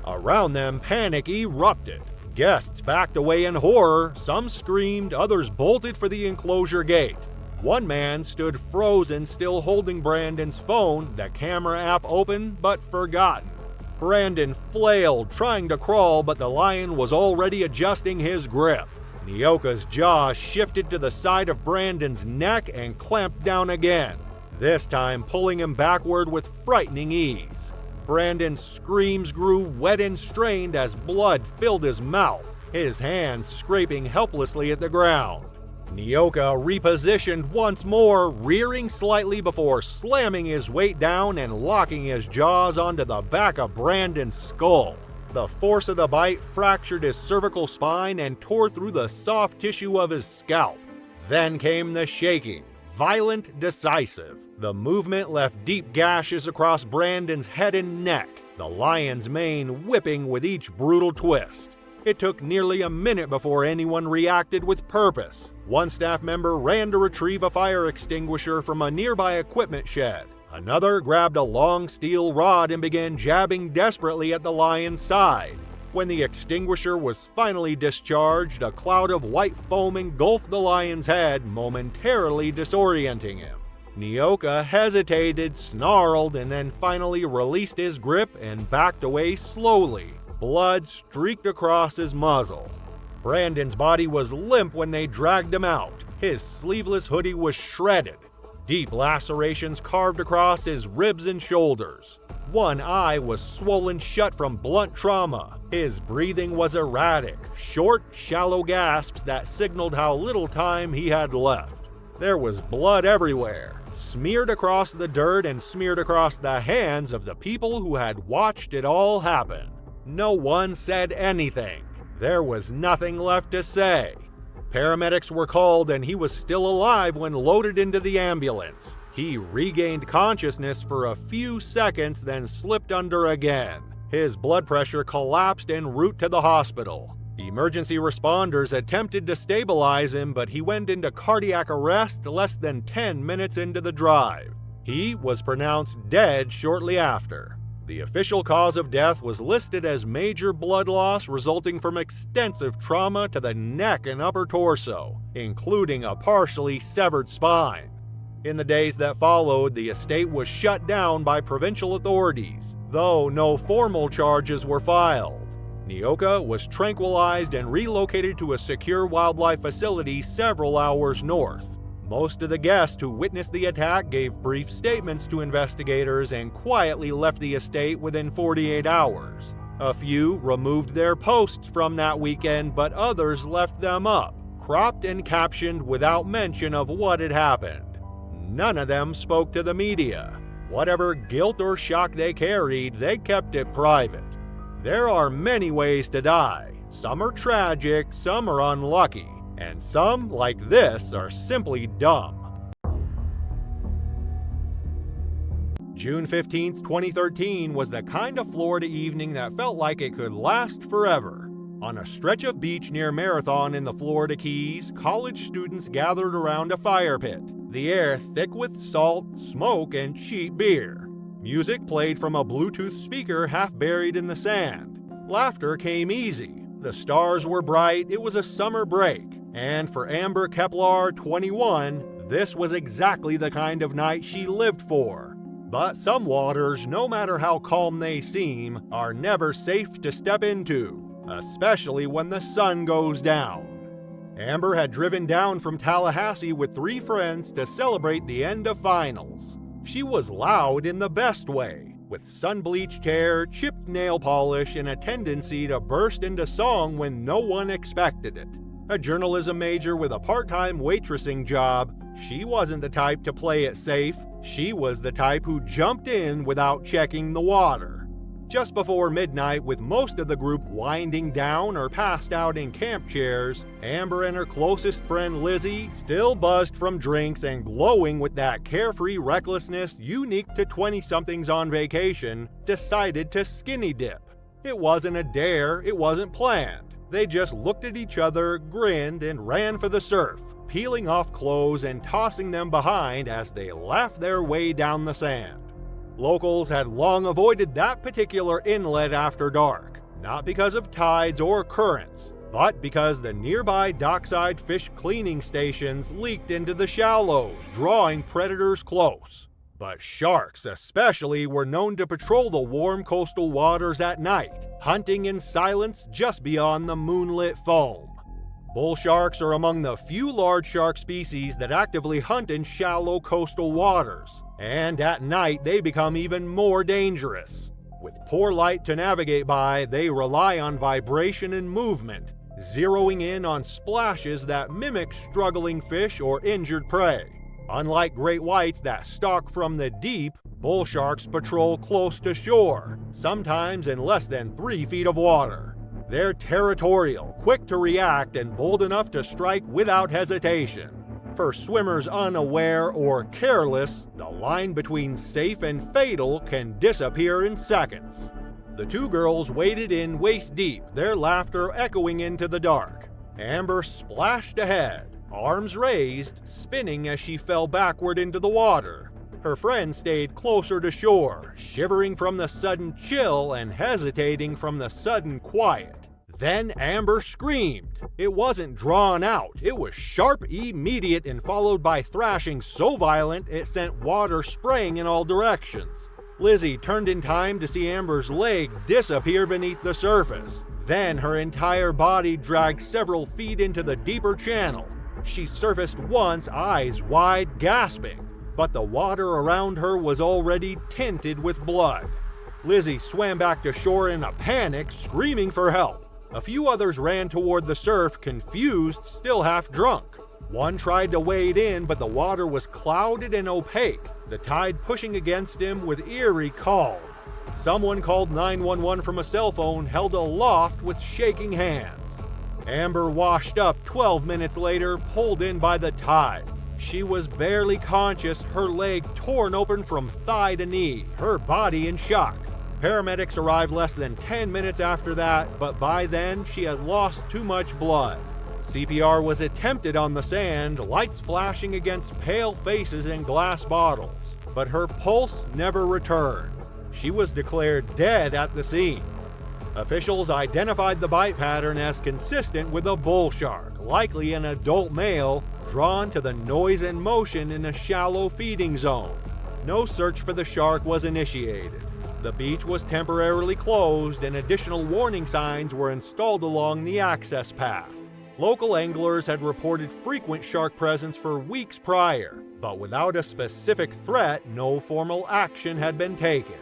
A: Around them, panic erupted. Guests backed away in horror, some screamed, others bolted for the enclosure gate. One man stood frozen, still holding Brandon's phone, the camera app open but forgotten. Brandon flailed, trying to crawl, but the lion was already adjusting his grip. Nyoka's jaw shifted to the side of Brandon's neck and clamped down again, this time pulling him backward with frightening ease. Brandon's screams grew wet and strained as blood filled his mouth, his hands scraping helplessly at the ground. Nyoka repositioned once more, rearing slightly before slamming his weight down and locking his jaws onto the back of Brandon's skull. The force of the bite fractured his cervical spine and tore through the soft tissue of his scalp. Then came the shaking. Violent, decisive. The movement left deep gashes across Brandon's head and neck, the lion's mane whipping with each brutal twist. It took nearly a minute before anyone reacted with purpose. One staff member ran to retrieve a fire extinguisher from a nearby equipment shed. Another grabbed a long steel rod and began jabbing desperately at the lion's side. When the extinguisher was finally discharged, a cloud of white foam engulfed the lion's head, momentarily disorienting him. Nyoka hesitated, snarled, and then finally released his grip and backed away slowly. Blood streaked across his muzzle. Brandon's body was limp when they dragged him out. His sleeveless hoodie was shredded. Deep lacerations carved across his ribs and shoulders. One eye was swollen shut from blunt trauma. His breathing was erratic, short, shallow gasps that signaled how little time he had left. There was blood everywhere, smeared across the dirt and smeared across the hands of the people who had watched it all happen. No one said anything. There was nothing left to say. Paramedics were called and he was still alive when loaded into the ambulance. He regained consciousness for a few seconds, then slipped under again. His blood pressure collapsed en route to the hospital. Emergency responders attempted to stabilize him, but he went into cardiac arrest less than 10 minutes into the drive. He was pronounced dead shortly after. The official cause of death was listed as major blood loss resulting from extensive trauma to the neck and upper torso, including a partially severed spine. In the days that followed, the estate was shut down by provincial authorities, though no formal charges were filed. Nyoka was tranquilized and relocated to a secure wildlife facility several hours north. Most of the guests who witnessed the attack gave brief statements to investigators and quietly left the estate within 48 hours. A few removed their posts from that weekend, but others left them up, cropped and captioned without mention of what had happened. None of them spoke to the media. Whatever guilt or shock they carried, they kept it private. There are many ways to die. Some are tragic, some are unlucky, and some, like this, are simply dumb. June 15, 2013 was the kind of Florida evening that felt like it could last forever. On a stretch of beach near Marathon in the Florida Keys, college students gathered around a fire pit, the air thick with salt, smoke, and cheap beer. Music played from a Bluetooth speaker half buried in the sand. Laughter came easy. The stars were bright, it was a summer break. And for Amber Keplar, 21, this was exactly the kind of night she lived for. But some waters, no matter how calm they seem, are never safe to step into, especially when the sun goes down. Amber had driven down from Tallahassee with 3 friends to celebrate the end of finals. She was loud in the best way, with sun-bleached hair, chipped nail polish, and a tendency to burst into song when no one expected it. A journalism major with a part-time waitressing job, she wasn't the type to play it safe. She was the type who jumped in without checking the water. Just before midnight, with most of the group winding down or passed out in camp chairs, Amber and her closest friend Lizzie, still buzzed from drinks and glowing with that carefree recklessness unique to 20-somethings on vacation, decided to skinny dip. It wasn't a dare, it wasn't planned. They just looked at each other, grinned, and ran for the surf, peeling off clothes and tossing them behind as they laughed their way down the sand. Locals had long avoided that particular inlet after dark, not because of tides or currents, but because the nearby dockside fish cleaning stations leaked into the shallows, drawing predators close. But sharks especially were known to patrol the warm coastal waters at night, hunting in silence just beyond the moonlit foam. Bull sharks are among the few large shark species that actively hunt in shallow coastal waters, and at night they become even more dangerous. With poor light to navigate by, they rely on vibration and movement, zeroing in on splashes that mimic struggling fish or injured prey. Unlike great whites that stalk from the deep, bull sharks patrol close to shore, sometimes in less than 3 feet of water. They're territorial, quick to react, and bold enough to strike without hesitation. For swimmers unaware or careless, the line between safe and fatal can disappear in seconds. The 2 girls waded in waist deep, their laughter echoing into the dark. Amber splashed ahead, arms raised, spinning as she fell backward into the water. Her friend stayed closer to shore, shivering from the sudden chill and hesitating from the sudden quiet. Then Amber screamed. It wasn't drawn out, it was sharp, immediate, and followed by thrashing so violent it sent water spraying in all directions. Lizzie turned in time to see Amber's leg disappear beneath the surface. Then her entire body dragged several feet into the deeper channel. She surfaced once, eyes wide, gasping, but the water around her was already tinted with blood. Lizzie swam back to shore in a panic, screaming for help. A few others ran toward the surf, confused, still half drunk. One tried to wade in, but the water was clouded and opaque, the tide pushing against him with eerie calm. Someone called 911 from a cell phone held aloft with shaking hands. Amber washed up 12 minutes later, pulled in by the tide. She was barely conscious, her leg torn open from thigh to knee, her body in shock. Paramedics arrived less than 10 minutes after that, but by then she had lost too much blood. CPR was attempted on the sand, lights flashing against pale faces and glass bottles, but her pulse never returned. She was declared dead at the scene. Officials identified the bite pattern as consistent with a bull shark, likely an adult male, drawn to the noise and motion in a shallow feeding zone. No search for the shark was initiated. The beach was temporarily closed and additional warning signs were installed along the access path. Local anglers had reported frequent shark presence for weeks prior, but without a specific threat, no formal action had been taken.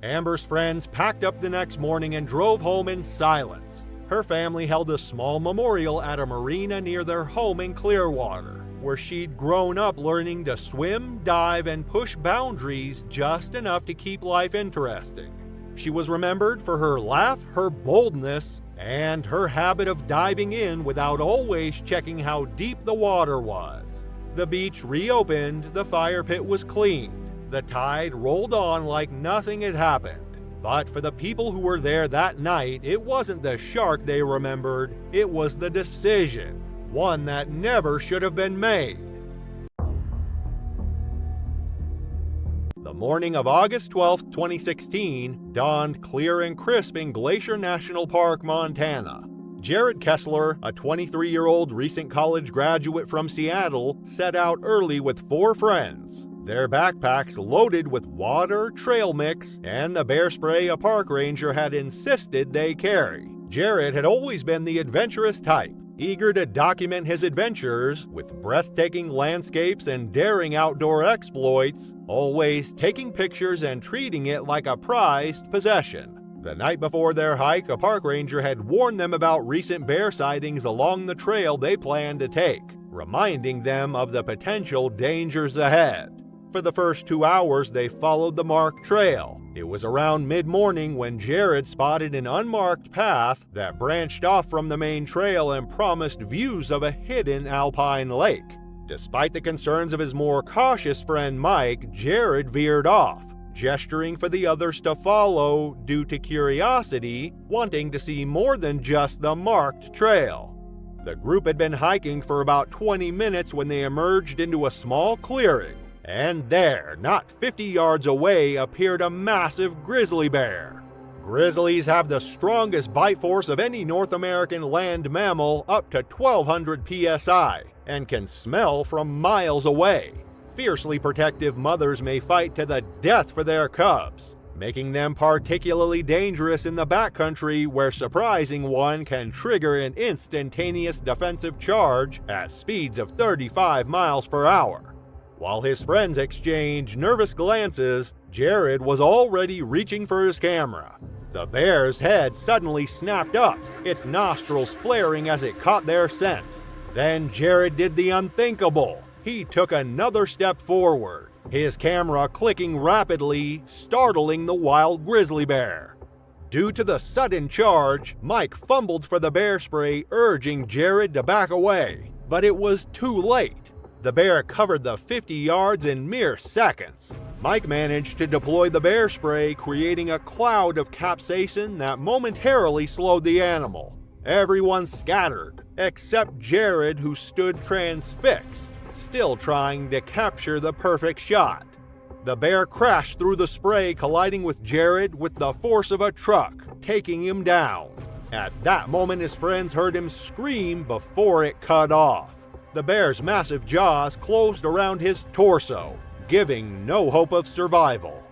A: Amber's friends packed up the next morning and drove home in silence. Her family held a small memorial at a marina near their home in Clearwater, where she'd grown up learning to swim, dive, and push boundaries just enough to keep life interesting. She was remembered for her laugh, her boldness, and her habit of diving in without always checking how deep the water was. The beach reopened, the fire pit was cleaned. The tide rolled on like nothing had happened. But for the people who were there that night, it wasn't the shark they remembered, it was the decision, one that never should have been made. The morning of August 12, 2016, dawned clear and crisp in Glacier National Park, Montana. Jared Kessler, a 23-year-old recent college graduate from Seattle, set out early with 4 friends, their backpacks loaded with water, trail mix, and the bear spray a park ranger had insisted they carry. Jared had always been the adventurous type, eager to document his adventures with breathtaking landscapes and daring outdoor exploits, always taking pictures and treating it like a prized possession. The night before their hike, a park ranger had warned them about recent bear sightings along the trail they planned to take, reminding them of the potential dangers ahead. For the first 2 hours, they followed the marked trail. It was around mid-morning when Jared spotted an unmarked path that branched off from the main trail and promised views of a hidden alpine lake. Despite the concerns of his more cautious friend Mike, Jared veered off, gesturing for the others to follow due to curiosity, wanting to see more than just the marked trail. The group had been hiking for about 20 minutes when they emerged into a small clearing. And there, not 50 yards away, appeared a massive grizzly bear. Grizzlies have the strongest bite force of any North American land mammal, up to 1,200 psi, and can smell from miles away. Fiercely protective mothers may fight to the death for their cubs, making them particularly dangerous in the backcountry where surprising one can trigger an instantaneous defensive charge at speeds of 35 miles per hour. While his friends exchanged nervous glances, Jared was already reaching for his camera. The bear's head suddenly snapped up, its nostrils flaring as it caught their scent. Then Jared did the unthinkable. He took another step forward, his camera clicking rapidly, startling the wild grizzly bear. Due to the sudden charge, Mike fumbled for the bear spray, urging Jared to back away. But it was too late. The bear covered the 50 yards in mere seconds. Mike managed to deploy the bear spray, creating a cloud of capsaicin that momentarily slowed the animal. Everyone scattered, except Jared, who stood transfixed, still trying to capture the perfect shot. The bear crashed through the spray, colliding with Jared with the force of a truck, taking him down. At that moment, his friends heard him scream before it cut off. The bear's massive jaws closed around his torso, giving no hope of survival.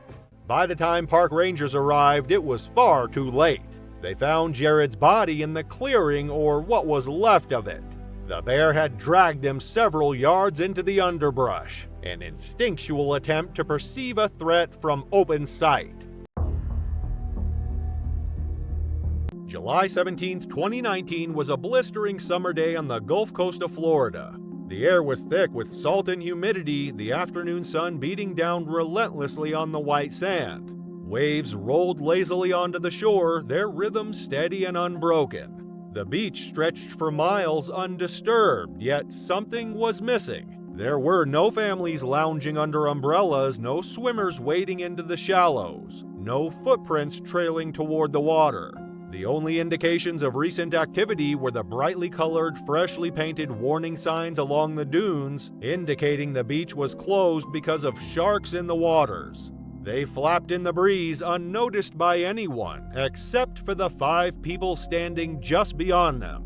A: By the time park rangers arrived, it was far too late. They found Jared's body in the clearing, or what was left of it. The bear had dragged him several yards into the underbrush, an instinctual attempt to perceive a threat from open sight. July 17, 2019 was a blistering summer day on the Gulf Coast of Florida. The air was thick with salt and humidity, the afternoon sun beating down relentlessly on the white sand. Waves rolled lazily onto the shore, their rhythm steady and unbroken. The beach stretched for miles undisturbed, yet something was missing. There were no families lounging under umbrellas, no swimmers wading into the shallows, no footprints trailing toward the water. The only indications of recent activity were the brightly colored, freshly painted warning signs along the dunes, indicating the beach was closed because of sharks in the waters. They flapped in the breeze unnoticed by anyone, except for the 5 people standing just beyond them.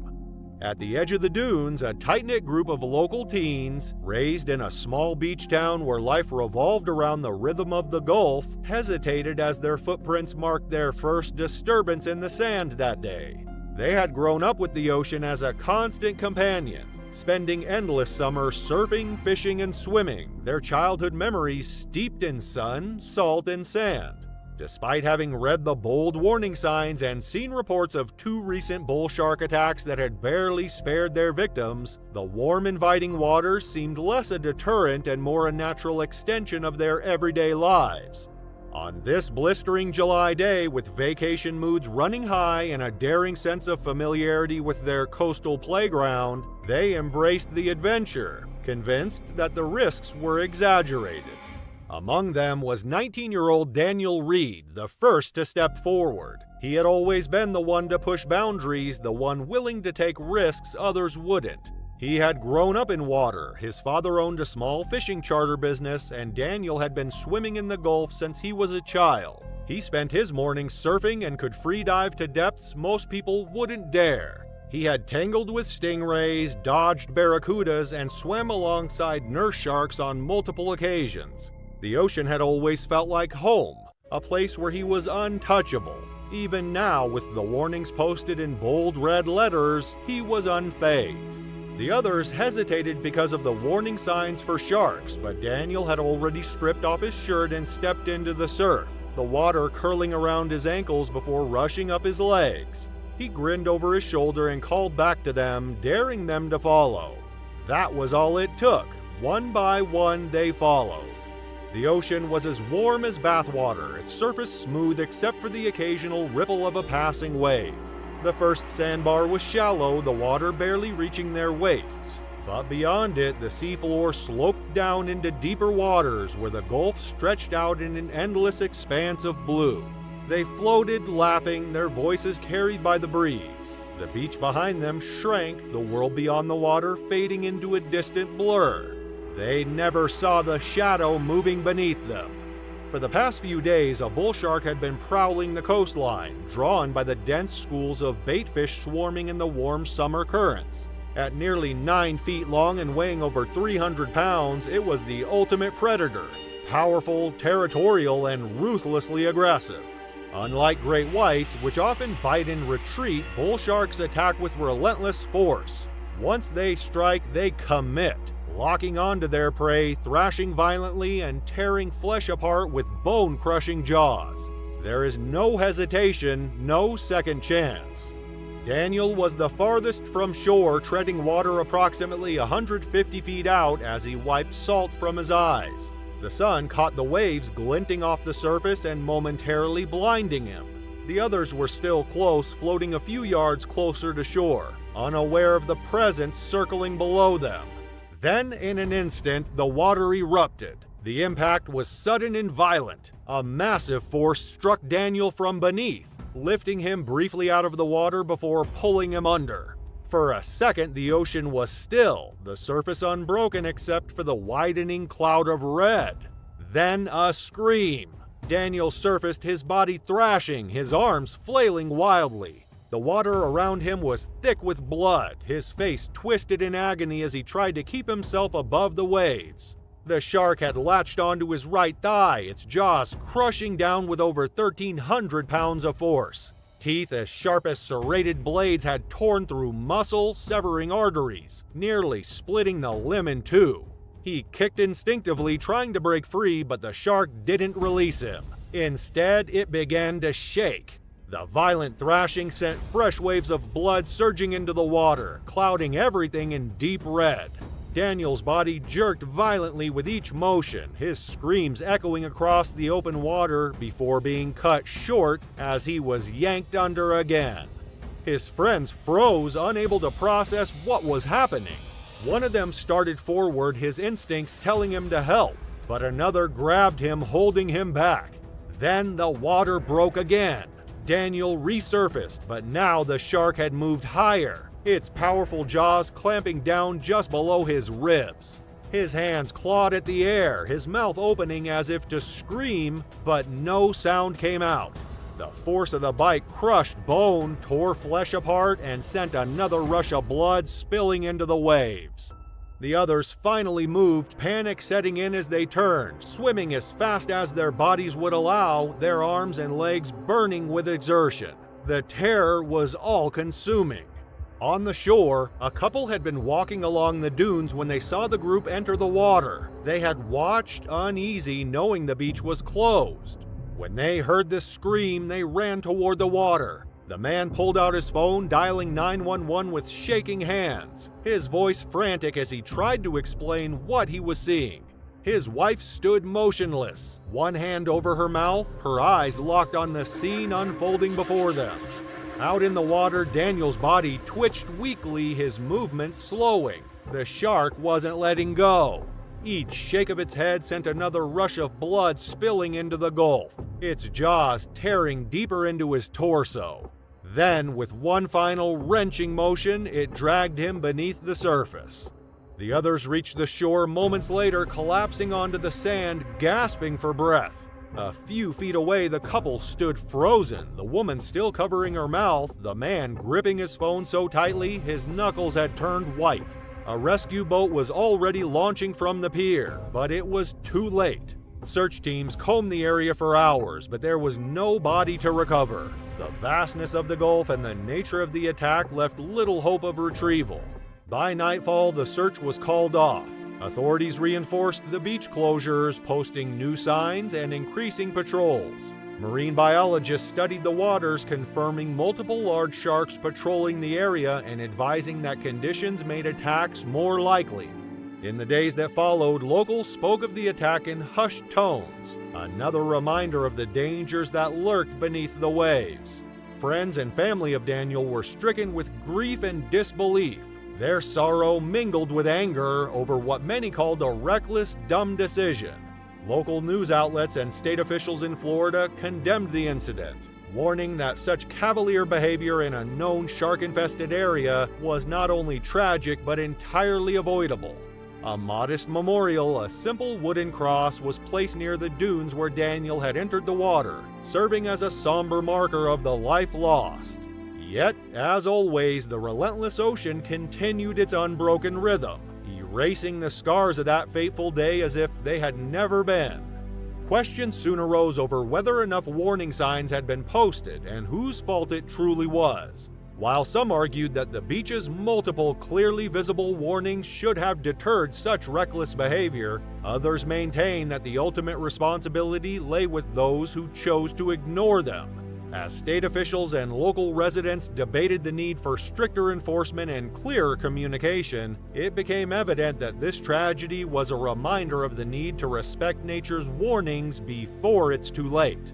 A: At the edge of the dunes, a tight-knit group of local teens, raised in a small beach town where life revolved around the rhythm of the Gulf, hesitated as their footprints marked their first disturbance in the sand that day. They had grown up with the ocean as a constant companion, spending endless summers surfing, fishing, and swimming, their childhood memories steeped in sun, salt, and sand. Despite having read the bold warning signs and seen reports of 2 recent bull shark attacks that had barely spared their victims, the warm, inviting waters seemed less a deterrent and more a natural extension of their everyday lives. On this blistering July day, with vacation moods running high and a daring sense of familiarity with their coastal playground, they embraced the adventure, convinced that the risks were exaggerated. Among them was 19-year-old Daniel Reed, the first to step forward. He had always been the one to push boundaries, the one willing to take risks others wouldn't. He had grown up in water, his father owned a small fishing charter business, and Daniel had been swimming in the Gulf since he was a child. He spent his mornings surfing and could free dive to depths most people wouldn't dare. He had tangled with stingrays, dodged barracudas, and swam alongside nurse sharks on multiple occasions. The ocean had always felt like home, a place where he was untouchable. Even now, with the warnings posted in bold red letters, he was unfazed. The others hesitated because of the warning signs for sharks, but Daniel had already stripped off his shirt and stepped into the surf, the water curling around his ankles before rushing up his legs. He grinned over his shoulder and called back to them, daring them to follow. That was all it took. One by one, they followed. The ocean was as warm as bathwater, its surface smooth except for the occasional ripple of a passing wave. The first sandbar was shallow, the water barely reaching their waists. But beyond it, the seafloor sloped down into deeper waters where the Gulf stretched out in an endless expanse of blue. They floated, laughing, their voices carried by the breeze. The beach behind them shrank, the world beyond the water fading into a distant blur. They never saw the shadow moving beneath them. For the past few days, a bull shark had been prowling the coastline, drawn by the dense schools of baitfish swarming in the warm summer currents. At nearly 9 feet long and weighing over 300 pounds, it was the ultimate predator, powerful, territorial, and ruthlessly aggressive. Unlike great whites, which often bite and retreat, bull sharks attack with relentless force. Once they strike, they commit, locking onto their prey, thrashing violently, and tearing flesh apart with bone-crushing jaws. There is no hesitation, no second chance. Daniel was the farthest from shore, treading water approximately 150 feet out as he wiped salt from his eyes. The sun caught the waves glinting off the surface and momentarily blinding him. The others were still close, floating a few yards closer to shore, unaware of the presence circling below them. Then, in an instant, the water erupted. The impact was sudden and violent. A massive force struck Daniel from beneath, lifting him briefly out of the water before pulling him under. For a second, the ocean was still, the surface unbroken except for the widening cloud of red. Then a scream. Daniel surfaced, his body thrashing, his arms flailing wildly. The water around him was thick with blood, his face twisted in agony as he tried to keep himself above the waves. The shark had latched onto his right thigh, its jaws crushing down with over 1,300 pounds of force. Teeth as sharp as serrated blades had torn through muscle, severing arteries, nearly splitting the limb in two. He kicked instinctively, trying to break free, but the shark didn't release him. Instead, it began to shake. The violent thrashing sent fresh waves of blood surging into the water, clouding everything in deep red. Daniel's body jerked violently with each motion, his screams echoing across the open water before being cut short as he was yanked under again. His friends froze, unable to process what was happening. One of them started forward, his instincts telling him to help, but another grabbed him, holding him back. Then the water broke again. Daniel resurfaced, but now the shark had moved higher, its powerful jaws clamping down just below his ribs. His hands clawed at the air, his mouth opening as if to scream, but no sound came out. The force of the bite crushed bone, tore flesh apart, and sent another rush of blood spilling into the waves. The others finally moved, panic setting in as they turned, swimming as fast as their bodies would allow, their arms and legs burning with exertion. The terror was all-consuming. On the shore, a couple had been walking along the dunes when they saw the group enter the water. They had watched, uneasy, knowing the beach was closed. When they heard the scream, they ran toward the water. The man pulled out his phone, dialing 911 with shaking hands, his voice frantic as he tried to explain what he was seeing. His wife stood motionless, one hand over her mouth, her eyes locked on the scene unfolding before them. Out in the water, Daniel's body twitched weakly, his movements slowing. The shark wasn't letting go. Each shake of its head sent another rush of blood spilling into the Gulf, its jaws tearing deeper into his torso. Then, with one final wrenching motion, it dragged him beneath the surface. The others reached the shore moments later, collapsing onto the sand, gasping for breath. A few feet away, the couple stood frozen, the woman still covering her mouth, the man gripping his phone so tightly his knuckles had turned white. A rescue boat was already launching from the pier, but it was too late. Search teams combed the area for hours, but there was no body to recover. The vastness of the Gulf and the nature of the attack left little hope of retrieval. By nightfall, the search was called off. Authorities reinforced the beach closures, posting new signs and increasing patrols. Marine biologists studied the waters, confirming multiple large sharks patrolling the area and advising that conditions made attacks more likely. In the days that followed, locals spoke of the attack in hushed tones, another reminder of the dangers that lurked beneath the waves. Friends and family of Daniel were stricken with grief and disbelief. Their sorrow mingled with anger over what many called a reckless, dumb decision. Local news outlets and state officials in Florida condemned the incident, warning that such cavalier behavior in a known shark-infested area was not only tragic but entirely avoidable. A modest memorial, a simple wooden cross, was placed near the dunes where Daniel had entered the water, serving as a somber marker of the life lost. Yet, as always, the relentless ocean continued its unbroken rhythm, erasing the scars of that fateful day as if they had never been. Questions soon arose over whether enough warning signs had been posted and whose fault it truly was. While some argued that the beach's multiple clearly visible warnings should have deterred such reckless behavior, others maintained that the ultimate responsibility lay with those who chose to ignore them. As state officials and local residents debated the need for stricter enforcement and clearer communication, it became evident that this tragedy was a reminder of the need to respect nature's warnings before it's too late.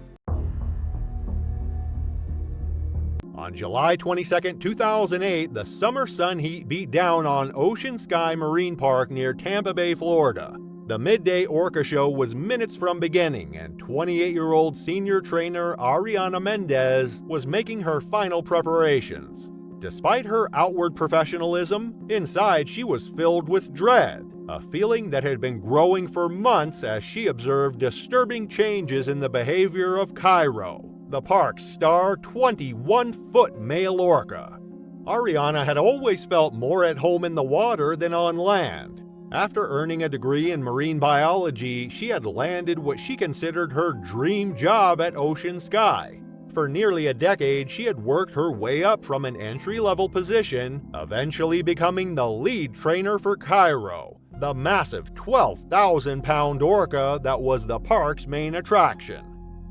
A: On July 22, 2008, the summer sun heat beat down on Ocean Sky Marine Park near Tampa Bay, Florida. The midday orca show was minutes from beginning, and 28-year-old senior trainer Ariana Mendez was making her final preparations. Despite her outward professionalism, inside she was filled with dread, a feeling that had been growing for months as she observed disturbing changes in the behavior of Cairo, the park's star 21-foot male orca. Ariana had always felt more at home in the water than on land. After earning a degree in marine biology, she had landed what she considered her dream job at Ocean Sky. For nearly a decade, she had worked her way up from an entry-level position, eventually becoming the lead trainer for Cairo, the massive 12,000-pound orca that was the park's main attraction.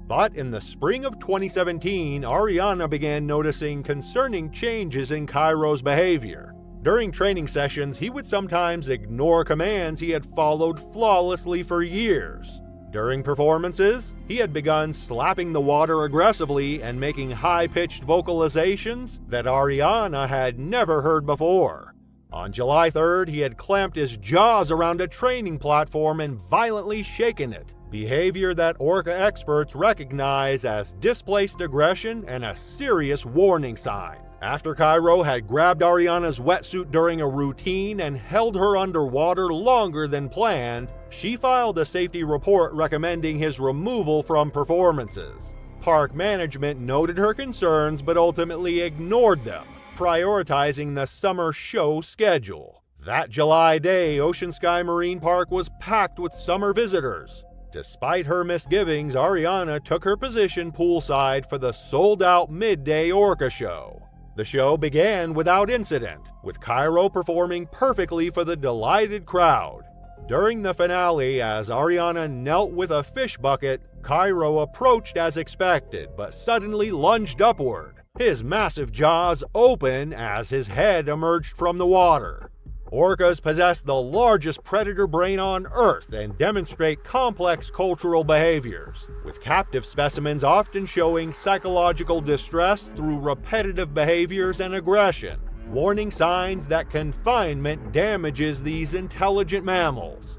A: But in the spring of 2017, Ariana began noticing concerning changes in Cairo's behavior. During training sessions, he would sometimes ignore commands he had followed flawlessly for years. During performances, he had begun slapping the water aggressively and making high-pitched vocalizations that Ariana had never heard before. On July 3rd, he had clamped his jaws around a training platform and violently shaken it, behavior that orca experts recognize as displaced aggression and a serious warning sign. After Cairo had grabbed Ariana's wetsuit during a routine and held her underwater longer than planned, she filed a safety report recommending his removal from performances. Park management noted her concerns but ultimately ignored them, prioritizing the summer show schedule. That July day, Ocean Sky Marine Park was packed with summer visitors. Despite her misgivings, Ariana took her position poolside for the sold-out midday orca show. The show began without incident, with Cairo performing perfectly for the delighted crowd. During the finale, as Ariana knelt with a fish bucket, Cairo approached as expected, but suddenly lunged upward, his massive jaws open as his head emerged from the water. Orcas possess the largest predator brain on Earth and demonstrate complex cultural behaviors, with captive specimens often showing psychological distress through repetitive behaviors and aggression, warning signs that confinement damages these intelligent mammals.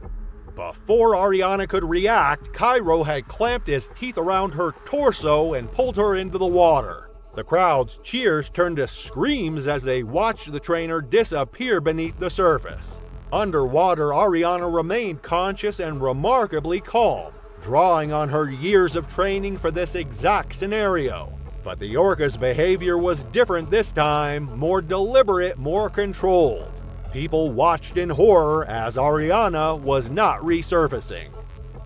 A: Before Ariana could react, Cairo had clamped his teeth around her torso and pulled her into the water. The crowd's cheers turned to screams as they watched the trainer disappear beneath the surface. Underwater, Ariana remained conscious and remarkably calm, drawing on her years of training for this exact scenario. But the orca's behavior was different this time, more deliberate, more controlled. People watched in horror as Ariana was not resurfacing.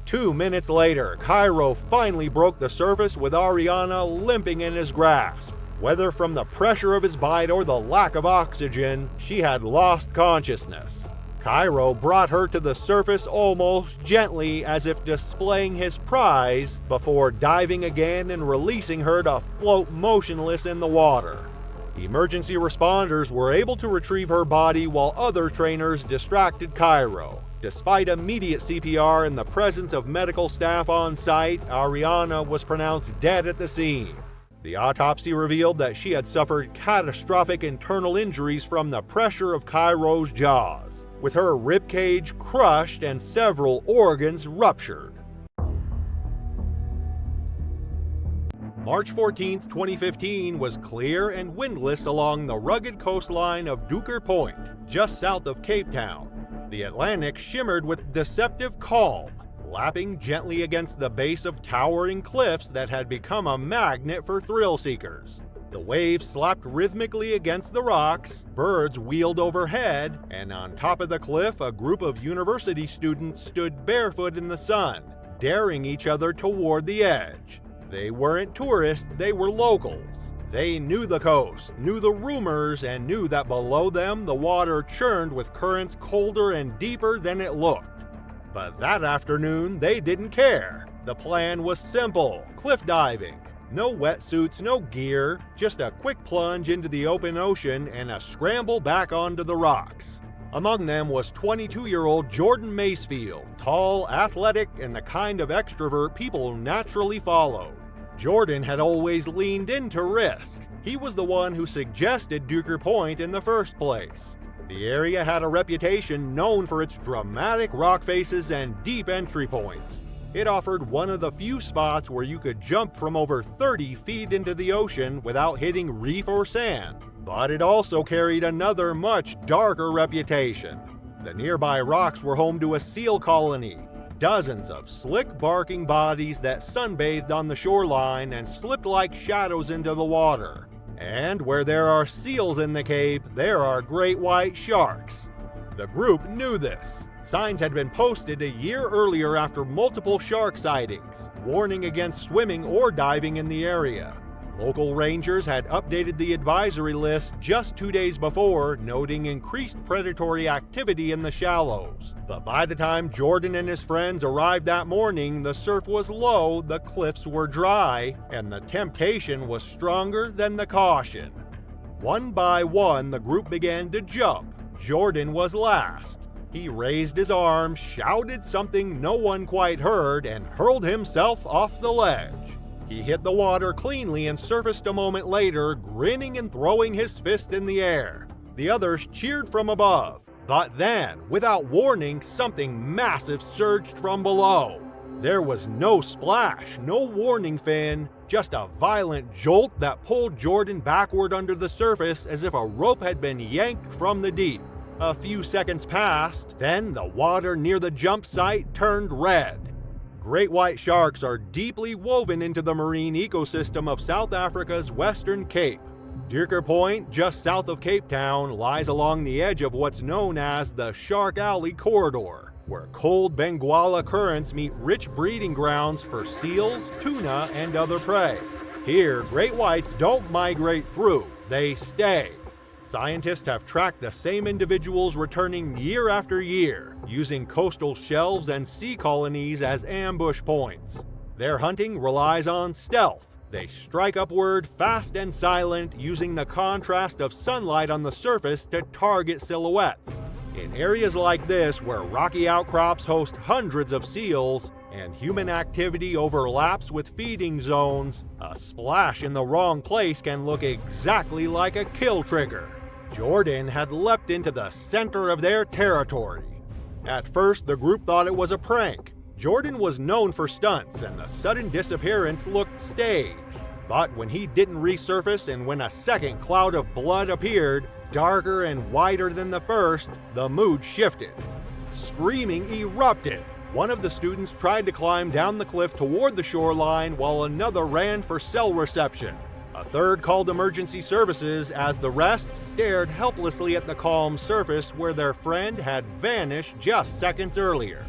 A: 2 minutes later, Cairo finally broke the surface with Ariana limping in his grasp. Whether from the pressure of his bite or the lack of oxygen, she had lost consciousness. Cairo brought her to the surface almost gently, as if displaying his prize, before diving again and releasing her to float motionless in the water. Emergency responders were able to retrieve her body while other trainers distracted Cairo. Despite immediate CPR and the presence of medical staff on site, Ariana was pronounced dead at the scene. The autopsy revealed that she had suffered catastrophic internal injuries from the pressure of Cairo's jaws, with her ribcage crushed and several organs ruptured. March 14, 2015 was clear and windless along the rugged coastline of Duker Point, just south of Cape Town. The Atlantic shimmered with deceptive calm, lapping gently against the base of towering cliffs that had become a magnet for thrill seekers. The waves slapped rhythmically against the rocks, birds wheeled overhead, and on top of the cliff, a group of university students stood barefoot in the sun, daring each other toward the edge. They weren't tourists, they were locals. They knew the coast, knew the rumors, and knew that below them the water churned with currents colder and deeper than it looked. But that afternoon, they didn't care. The plan was simple: cliff diving. No wetsuits, no gear, just a quick plunge into the open ocean and a scramble back onto the rocks. Among them was 22-year-old Jordan Macefield, tall, athletic, and the kind of extrovert people naturally followed. Jordan had always leaned into risk. He was the one who suggested Duker Point in the first place. The area had a reputation known for its dramatic rock faces and deep entry points. It offered one of the few spots where you could jump from over 30 feet into the ocean without hitting reef or sand. But it also carried another much darker reputation. The nearby rocks were home to a seal colony, dozens of slick barking bodies that sunbathed on the shoreline and slipped like shadows into the water. And where there are seals in the Cape, there are great white sharks. The group knew this. Signs had been posted a year earlier after multiple shark sightings, warning against swimming or diving in the area. Local rangers had updated the advisory list just 2 days before, noting increased predatory activity in the shallows. But by the time Jordan and his friends arrived that morning, the surf was low, the cliffs were dry, and the temptation was stronger than the caution. One by one, the group began to jump. Jordan was last. He raised his arms, shouted something no one quite heard, and hurled himself off the ledge. He hit the water cleanly and surfaced a moment later, grinning and throwing his fist in the air. The others cheered from above. But then, without warning, something massive surged from below. There was no splash, no warning fin, just a violent jolt that pulled Jordan backward under the surface as if a rope had been yanked from the deep. A few seconds passed, then the water near the jump site turned red. Great white sharks are deeply woven into the marine ecosystem of South Africa's Western Cape. Duker Point, just south of Cape Town, lies along the edge of what's known as the Shark Alley Corridor, where cold Benguela currents meet rich breeding grounds for seals, tuna, and other prey. Here, great whites don't migrate through, they stay. Scientists have tracked the same individuals returning year after year, using coastal shelves and sea colonies as ambush points. Their hunting relies on stealth. They strike upward, fast and silent, using the contrast of sunlight on the surface to target silhouettes. In areas like this, where rocky outcrops host hundreds of seals, and human activity overlaps with feeding zones, a splash in the wrong place can look exactly like a kill trigger. Jordan had leapt into the center of their territory. At first, the group thought it was a prank. Jordan was known for stunts, and the sudden disappearance looked staged. But when he didn't resurface and when a second cloud of blood appeared, darker and wider than the first, the mood shifted. Screaming erupted. One of the students tried to climb down the cliff toward the shoreline while another ran for cell reception. A third called emergency services as the rest stared helplessly at the calm surface where their friend had vanished just seconds earlier.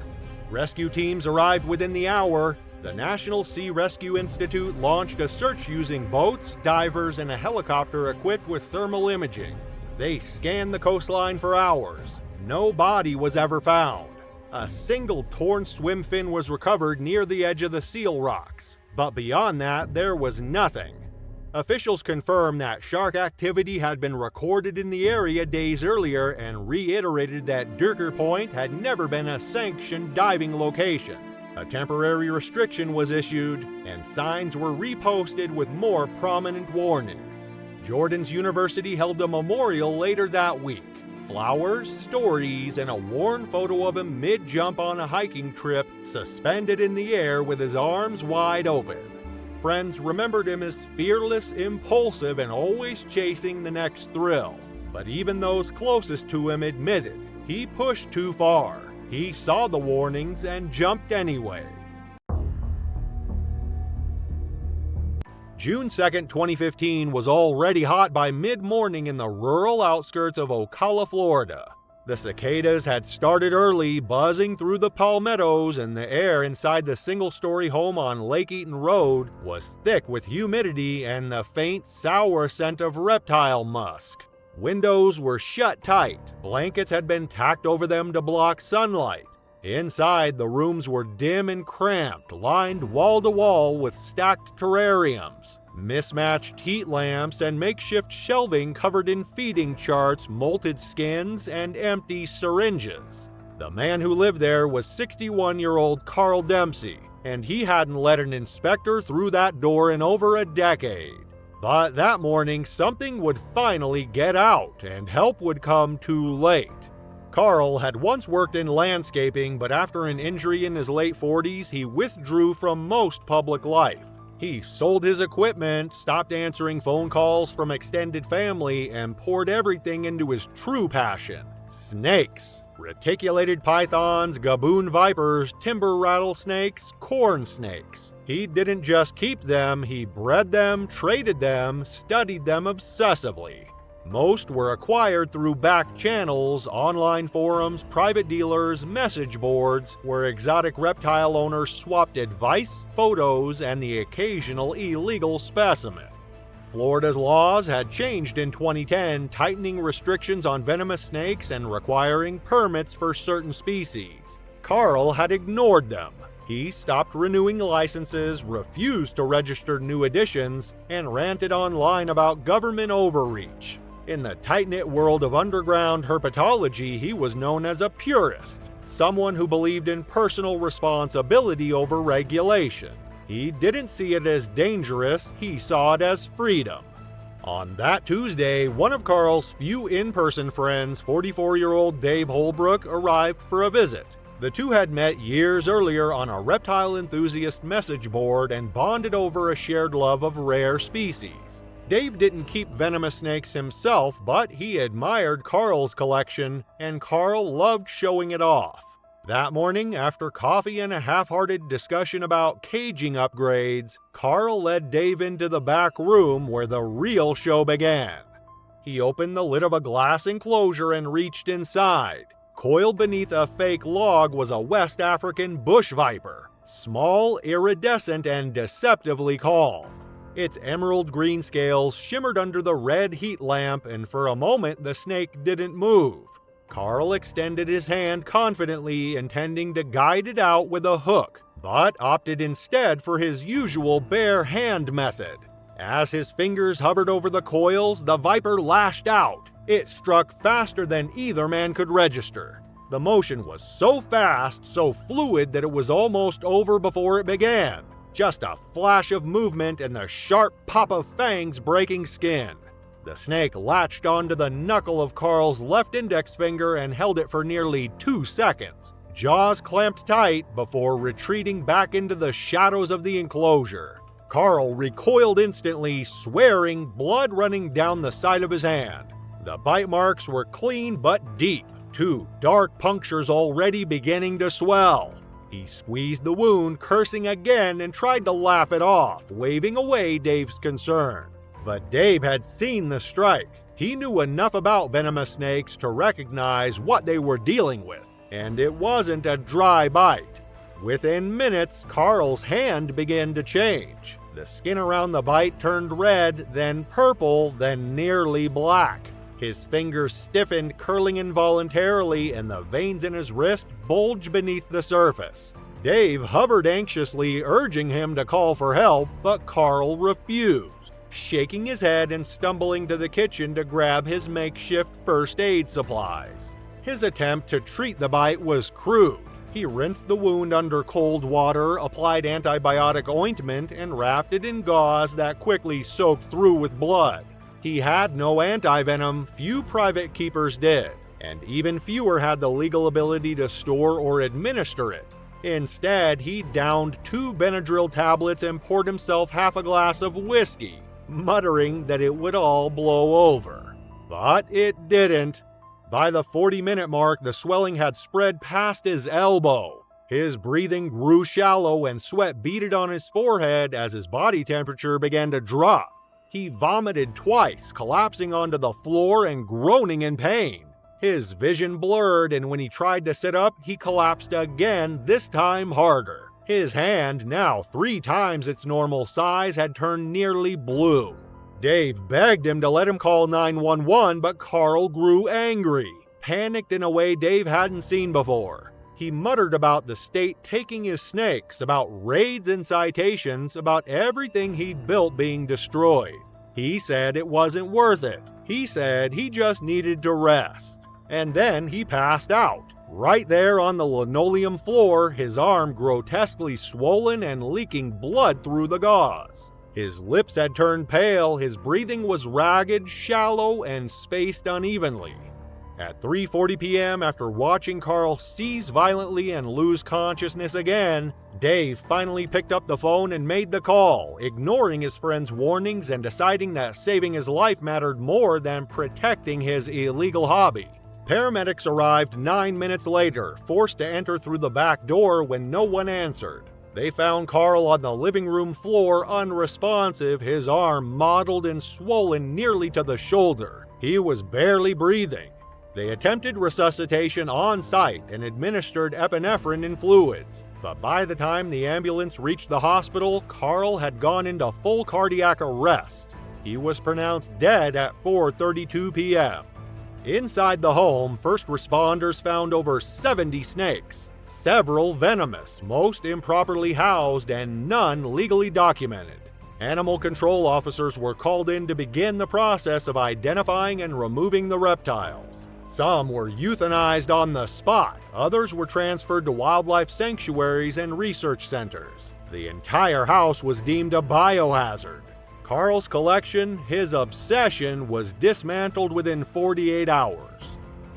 A: Rescue teams arrived within the hour. The National Sea Rescue Institute launched a search using boats, divers, and a helicopter equipped with thermal imaging. They scanned the coastline for hours. No body was ever found. A single torn swim fin was recovered near the edge of the seal rocks, but beyond that, there was nothing. Officials confirmed that shark activity had been recorded in the area days earlier and reiterated that Durker Point had never been a sanctioned diving location. A temporary restriction was issued, and signs were reposted with more prominent warnings. Jordan's University held a memorial later that week. Flowers, stories, and a worn photo of him mid-jump on a hiking trip, suspended in the air with his arms wide open. Friends remembered him as fearless, impulsive, and always chasing the next thrill. But even those closest to him admitted he pushed too far. He saw the warnings and jumped anyway. June 2, 2015 was already hot by mid-morning in the rural outskirts of Ocala, Florida. The cicadas had started early, buzzing through the palmettos, and the air inside the single-story home on Lake Eaton Road was thick with humidity and the faint, sour scent of reptile musk. Windows were shut tight. Blankets had been tacked over them to block sunlight. Inside, the rooms were dim and cramped, lined wall to wall with stacked terrariums, mismatched heat lamps, and makeshift shelving covered in feeding charts, molted skins, and empty syringes. The man who lived there was 61-year-old Carl Dempsey, and he hadn't let an inspector through that door in over a decade. But that morning, something would finally get out, and help would come too late. Carl had once worked in landscaping, but after an injury in his late 40s, he withdrew from most public life. He sold his equipment, stopped answering phone calls from extended family, and poured everything into his true passion: snakes. Reticulated pythons, gaboon vipers, timber rattlesnakes, corn snakes. He didn't just keep them, he bred them, traded them, studied them obsessively. Most were acquired through back channels, online forums, private dealers, message boards, where exotic reptile owners swapped advice, photos, and the occasional illegal specimen. Florida's laws had changed in 2010, tightening restrictions on venomous snakes and requiring permits for certain species. Carl had ignored them. He stopped renewing licenses, refused to register new additions, and ranted online about government overreach. In the tight-knit world of underground herpetology, he was known as a purist, someone who believed in personal responsibility over regulation. He didn't see it as dangerous, he saw it as freedom. On that Tuesday, one of Carl's few in-person friends, 44-year-old Dave Holbrook, arrived for a visit. The two had met years earlier on a reptile enthusiast message board and bonded over a shared love of rare species. Dave didn't keep venomous snakes himself, but he admired Carl's collection, and Carl loved showing it off. That morning, after coffee and a half-hearted discussion about caging upgrades, Carl led Dave into the back room where the real show began. He opened the lid of a glass enclosure and reached inside. Coiled beneath a fake log was a West African bush viper, small, iridescent, and deceptively calm. Its emerald green scales shimmered under the red heat lamp, and for a moment the snake didn't move. Carl extended his hand confidently, intending to guide it out with a hook, but opted instead for his usual bare hand method. As his fingers hovered over the coils, the viper lashed out. It struck faster than either man could register. The motion was so fast, so fluid, that it was almost over before it began. Just a flash of movement and the sharp pop of fangs breaking skin. The snake latched onto the knuckle of Carl's left index finger and held it for nearly 2 seconds, jaws clamped tight before retreating back into the shadows of the enclosure. Carl recoiled instantly, swearing, blood running down the side of his hand. The bite marks were clean but deep, 2 dark punctures already beginning to swell. He squeezed the wound, cursing again, and tried to laugh it off, waving away Dave's concern. But Dave had seen the strike. He knew enough about venomous snakes to recognize what they were dealing with, and it wasn't a dry bite. Within minutes, Carl's hand began to change. The skin around the bite turned red, then purple, then nearly black. His fingers stiffened, curling involuntarily, and the veins in his wrist bulged beneath the surface. Dave hovered anxiously, urging him to call for help, but Carl refused, shaking his head and stumbling to the kitchen to grab his makeshift first aid supplies. His attempt to treat the bite was crude. He rinsed the wound under cold water, applied antibiotic ointment, and wrapped it in gauze that quickly soaked through with blood. He had no antivenom, few private keepers did, and even fewer had the legal ability to store or administer it. Instead, he downed 2 Benadryl tablets and poured himself half a glass of whiskey, muttering that it would all blow over. But it didn't. By the 40-minute mark, the swelling had spread past his elbow. His breathing grew shallow and sweat beaded on his forehead as his body temperature began to drop. He vomited twice, collapsing onto the floor and groaning in pain. His vision blurred, and when he tried to sit up, he collapsed again, this time harder. His hand, now 3 times its normal size, had turned nearly blue. Dave begged him to let him call 911, but Carl grew angry, panicked in a way Dave hadn't seen before. He muttered about the state taking his snakes, about raids and citations, about everything he'd built being destroyed. He said it wasn't worth it. He said he just needed to rest. And then he passed out. Right there on the linoleum floor, his arm grotesquely swollen and leaking blood through the gauze. His lips had turned pale, his breathing was ragged, shallow, and spaced unevenly. At 3:40 p.m., after watching Carl seize violently and lose consciousness again, Dave finally picked up the phone and made the call, ignoring his friend's warnings and deciding that saving his life mattered more than protecting his illegal hobby. Paramedics arrived 9 minutes later, forced to enter through the back door when no one answered. They found Carl on the living room floor, unresponsive, his arm mottled and swollen nearly to the shoulder. He was barely breathing. They attempted resuscitation on site and administered epinephrine and fluids. But by the time the ambulance reached the hospital, Carl had gone into full cardiac arrest. He was pronounced dead at 4:32 p.m. Inside the home, first responders found over 70 snakes, several venomous, most improperly housed, and none legally documented. Animal control officers were called in to begin the process of identifying and removing the reptiles. Some were euthanized on the spot, others were transferred to wildlife sanctuaries and research centers. The entire house was deemed a biohazard. Carl's collection, his obsession, was dismantled within 48 hours.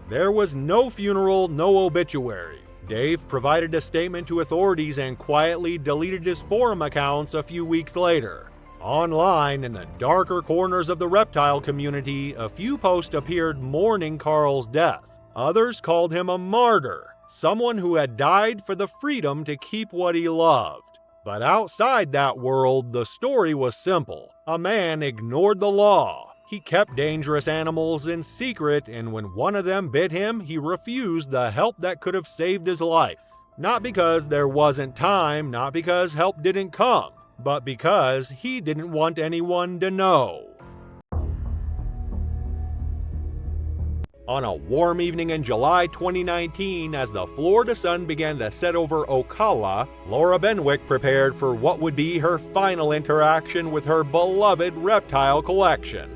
A: There was no funeral, no obituary. Dave provided a statement to authorities and quietly deleted his forum accounts a few weeks later. Online, in the darker corners of the reptile community, a few posts appeared mourning Carl's death. Others called him a martyr, someone who had died for the freedom to keep what he loved. But outside that world, the story was simple. A man ignored the law. He kept dangerous animals in secret, and when one of them bit him, he refused the help that could have saved his life. Not because there wasn't time, not because help didn't come, but because he didn't want anyone to know. On a warm evening in July 2019, as the Florida sun began to set over Ocala, Laura Benwick prepared for what would be her final interaction with her beloved reptile collection.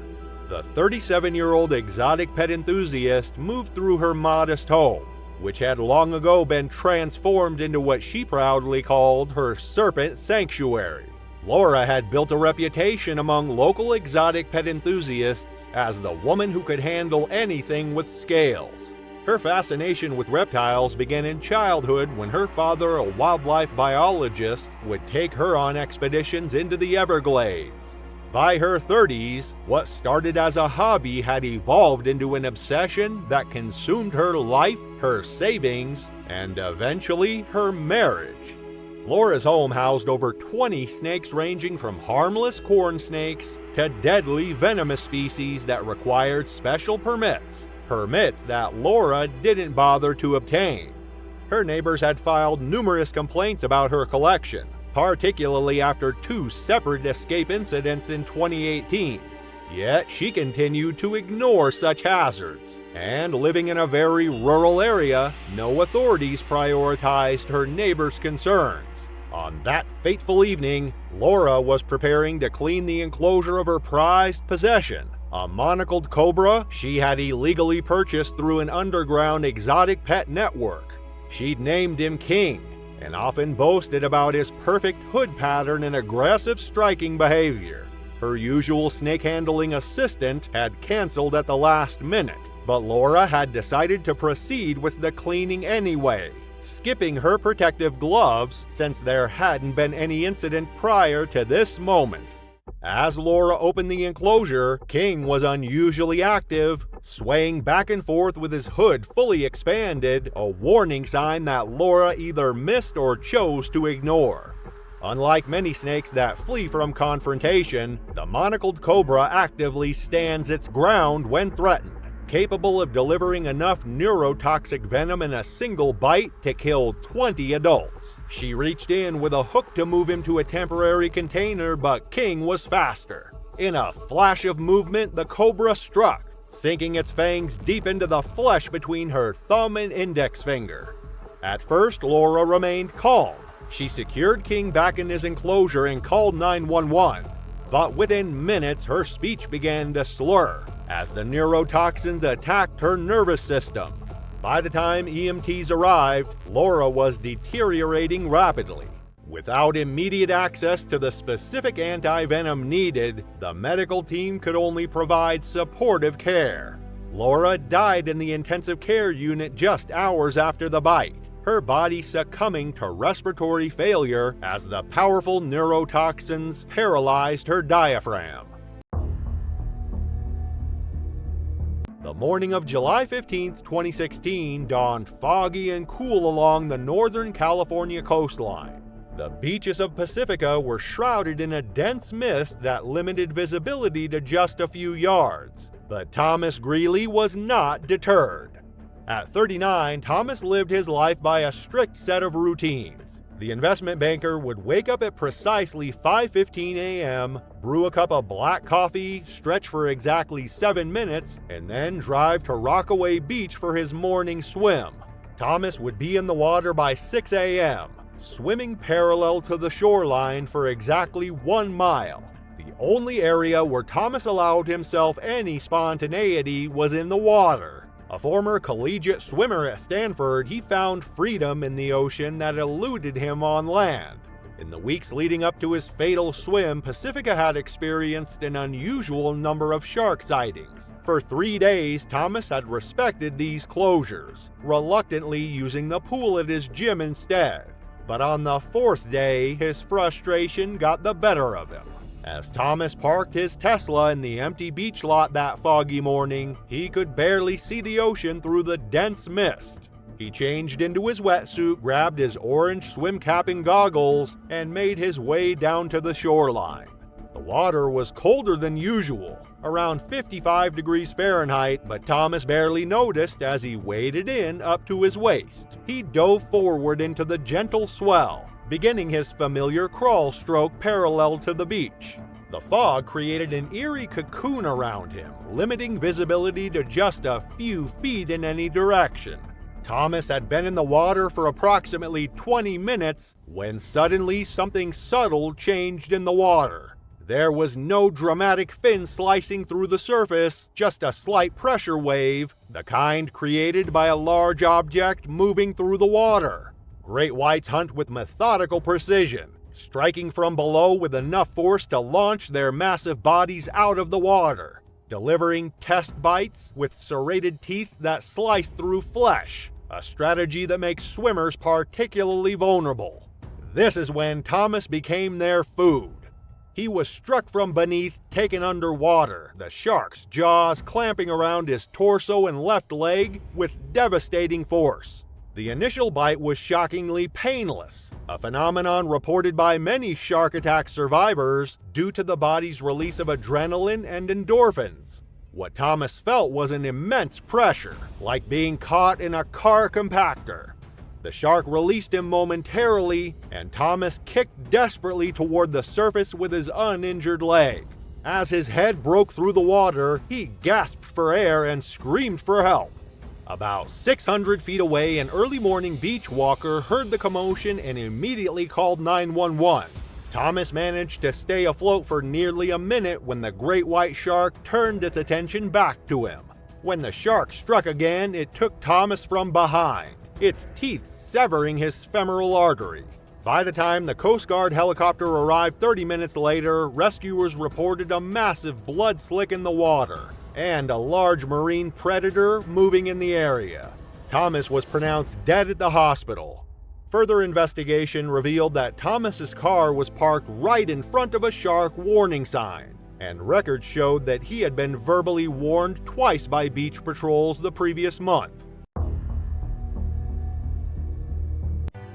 A: The 37-year-old exotic pet enthusiast moved through her modest home, which had long ago been transformed into what she proudly called her serpent sanctuary. Laura had built a reputation among local exotic pet enthusiasts as the woman who could handle anything with scales. Her fascination with reptiles began in childhood when her father, a wildlife biologist, would take her on expeditions into the Everglades. By her 30s, what started as a hobby had evolved into an obsession that consumed her life, her savings, and eventually her marriage. Laura's home housed over 20 snakes ranging from harmless corn snakes to deadly venomous species that required special permits that Laura didn't bother to obtain. Her neighbors had filed numerous complaints about her collection, particularly after 2 separate escape incidents in 2018. Yet she continued to ignore such hazards, and living in a very rural area, no authorities prioritized her neighbors' concerns. On that fateful evening, Laura was preparing to clean the enclosure of her prized possession, a monocled cobra she had illegally purchased through an underground exotic pet network. She'd named him King, and often boasted about his perfect hood pattern and aggressive striking behavior. Her usual snake-handling assistant had canceled at the last minute, but Laura had decided to proceed with the cleaning anyway, skipping her protective gloves since there hadn't been any incident prior to this moment. As Laura opened the enclosure, King was unusually active, swaying back and forth with his hood fully expanded, a warning sign that Laura either missed or chose to ignore. Unlike many snakes that flee from confrontation, the monocled cobra actively stands its ground when threatened, capable of delivering enough neurotoxic venom in a single bite to kill 20 adults. She reached in with a hook to move him to a temporary container, but King was faster. In a flash of movement, the cobra struck, sinking its fangs deep into the flesh between her thumb and index finger. At first, Laura remained calm. She secured King back in his enclosure and called 911. But within minutes, her speech began to slur as the neurotoxins attacked her nervous system. By the time EMTs arrived, Laura was deteriorating rapidly. Without immediate access to the specific anti-venom needed, the medical team could only provide supportive care. Laura died in the intensive care unit just hours after the bite, her body succumbing to respiratory failure as the powerful neurotoxins paralyzed her diaphragm. The morning of July 15, 2016 dawned foggy and cool along the Northern California coastline. The beaches of Pacifica were shrouded in a dense mist that limited visibility to just a few yards. But Thomas Greeley was not deterred. At 39, Thomas lived his life by a strict set of routines. The investment banker would wake up at precisely 5:15 a.m., brew a cup of black coffee, stretch for exactly 7 minutes, and then drive to Rockaway Beach for his morning swim. Thomas would be in the water by 6 a.m., swimming parallel to the shoreline for exactly 1 mile. The only area where Thomas allowed himself any spontaneity was in the water. A former collegiate swimmer at Stanford, he found freedom in the ocean that eluded him on land. In the weeks leading up to his fatal swim, Pacifica had experienced an unusual number of shark sightings. For 3 days, Thomas had respected these closures, reluctantly using the pool at his gym instead. But on the 4th day, his frustration got the better of him. As Thomas parked his Tesla in the empty beach lot that foggy morning, he could barely see the ocean through the dense mist. He changed into his wetsuit, grabbed his orange swim cap and goggles, and made his way down to the shoreline. The water was colder than usual, around 55 degrees Fahrenheit, but Thomas barely noticed as he waded in up to his waist. He dove forward into the gentle swell, beginning his familiar crawl stroke parallel to the beach. The fog created an eerie cocoon around him, limiting visibility to just a few feet in any direction. Thomas had been in the water for approximately 20 minutes when suddenly something subtle changed in the water. There was no dramatic fin slicing through the surface, just a slight pressure wave, the kind created by a large object moving through the water. Great whites hunt with methodical precision, striking from below with enough force to launch their massive bodies out of the water, delivering test bites with serrated teeth that slice through flesh, a strategy that makes swimmers particularly vulnerable. This is when Thomas became their food. He was struck from beneath, taken underwater, the shark's jaws clamping around his torso and left leg with devastating force. The initial bite was shockingly painless, a phenomenon reported by many shark attack survivors due to the body's release of adrenaline and endorphins. What Thomas felt was an immense pressure, like being caught in a car compactor. The shark released him momentarily, and Thomas kicked desperately toward the surface with his uninjured leg. As his head broke through the water, he gasped for air and screamed for help. About 600 feet away, an early morning beach walker heard the commotion and immediately called 911. Thomas managed to stay afloat for nearly a minute when the great white shark turned its attention back to him. When the shark struck again, it took Thomas from behind, its teeth severing his femoral artery. By the time the Coast Guard helicopter arrived 30 minutes later, rescuers reported a massive blood slick in the water and a large marine predator moving in the area. Thomas was pronounced dead at the hospital. Further investigation revealed that Thomas's car was parked right in front of a shark warning sign, and records showed that he had been verbally warned twice by beach patrols the previous month.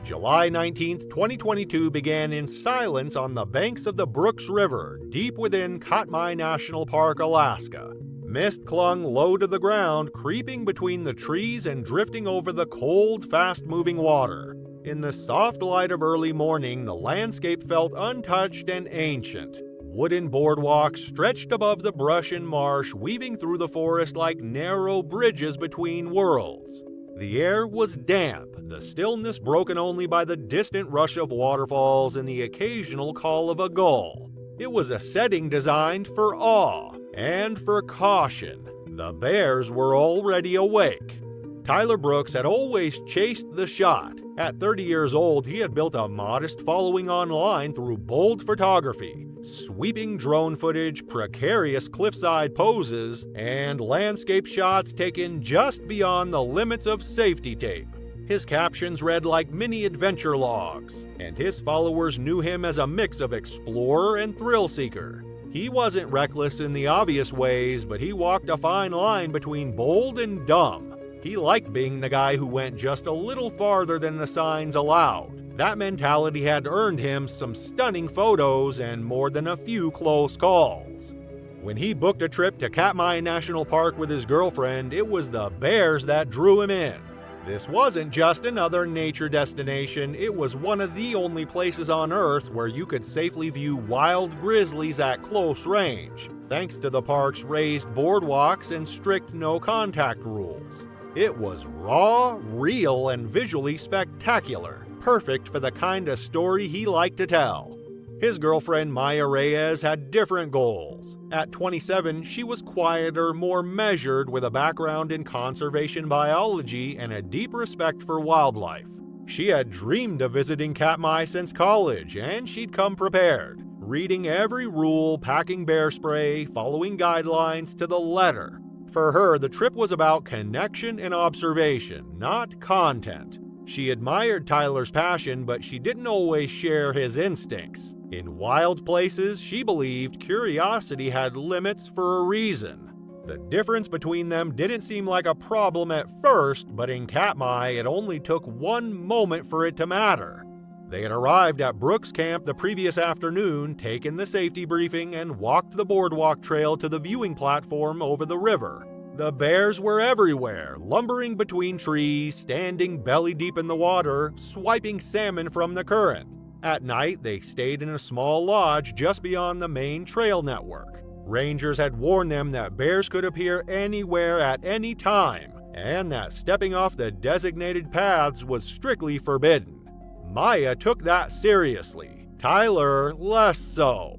A: July 19, 2022 began in silence on the banks of the Brooks River, deep within Katmai National Park, Alaska. Mist clung low to the ground, creeping between the trees and drifting over the cold, fast-moving water. In the soft light of early morning, the landscape felt untouched and ancient. Wooden boardwalks stretched above the brush and marsh, weaving through the forest like narrow bridges between worlds. The air was damp, the stillness broken only by the distant rush of waterfalls and the occasional call of a gull. It was a setting designed for awe and for caution. The bears were already awake. Tyler Brooks had always chased the shot. At 30 years old, he had built a modest following online through bold photography, sweeping drone footage, precarious cliffside poses, and landscape shots taken just beyond the limits of safety tape. His captions read like mini adventure logs, and his followers knew him as a mix of explorer and thrill seeker. He wasn't reckless in the obvious ways, but he walked a fine line between bold and dumb. He liked being the guy who went just a little farther than the signs allowed. That mentality had earned him some stunning photos and more than a few close calls. When he booked a trip to Katmai National Park with his girlfriend, it was the bears that drew him in. This wasn't just another nature destination, it was one of the only places on Earth where you could safely view wild grizzlies at close range, thanks to the park's raised boardwalks and strict no-contact rules. It was raw, real, and visually spectacular, perfect for the kind of story he liked to tell. His girlfriend Maya Reyes had different goals. At 27, she was quieter, more measured, with a background in conservation biology and a deep respect for wildlife. She had dreamed of visiting Katmai since college, and she'd come prepared, reading every rule, packing bear spray, following guidelines to the letter. For her, the trip was about connection and observation, not content. She admired Tyler's passion, but she didn't always share his instincts. In wild places, she believed curiosity had limits for a reason. The difference between them didn't seem like a problem at first, but in Katmai, it only took one moment for it to matter. They had arrived at Brooks Camp the previous afternoon, taken the safety briefing, and walked the boardwalk trail to the viewing platform over the river. The bears were everywhere, lumbering between trees, standing belly deep in the water, swiping salmon from the current. At night, they stayed in a small lodge just beyond the main trail network. Rangers had warned them that bears could appear anywhere at any time, and that stepping off the designated paths was strictly forbidden. Maya took that seriously. Tyler, less so.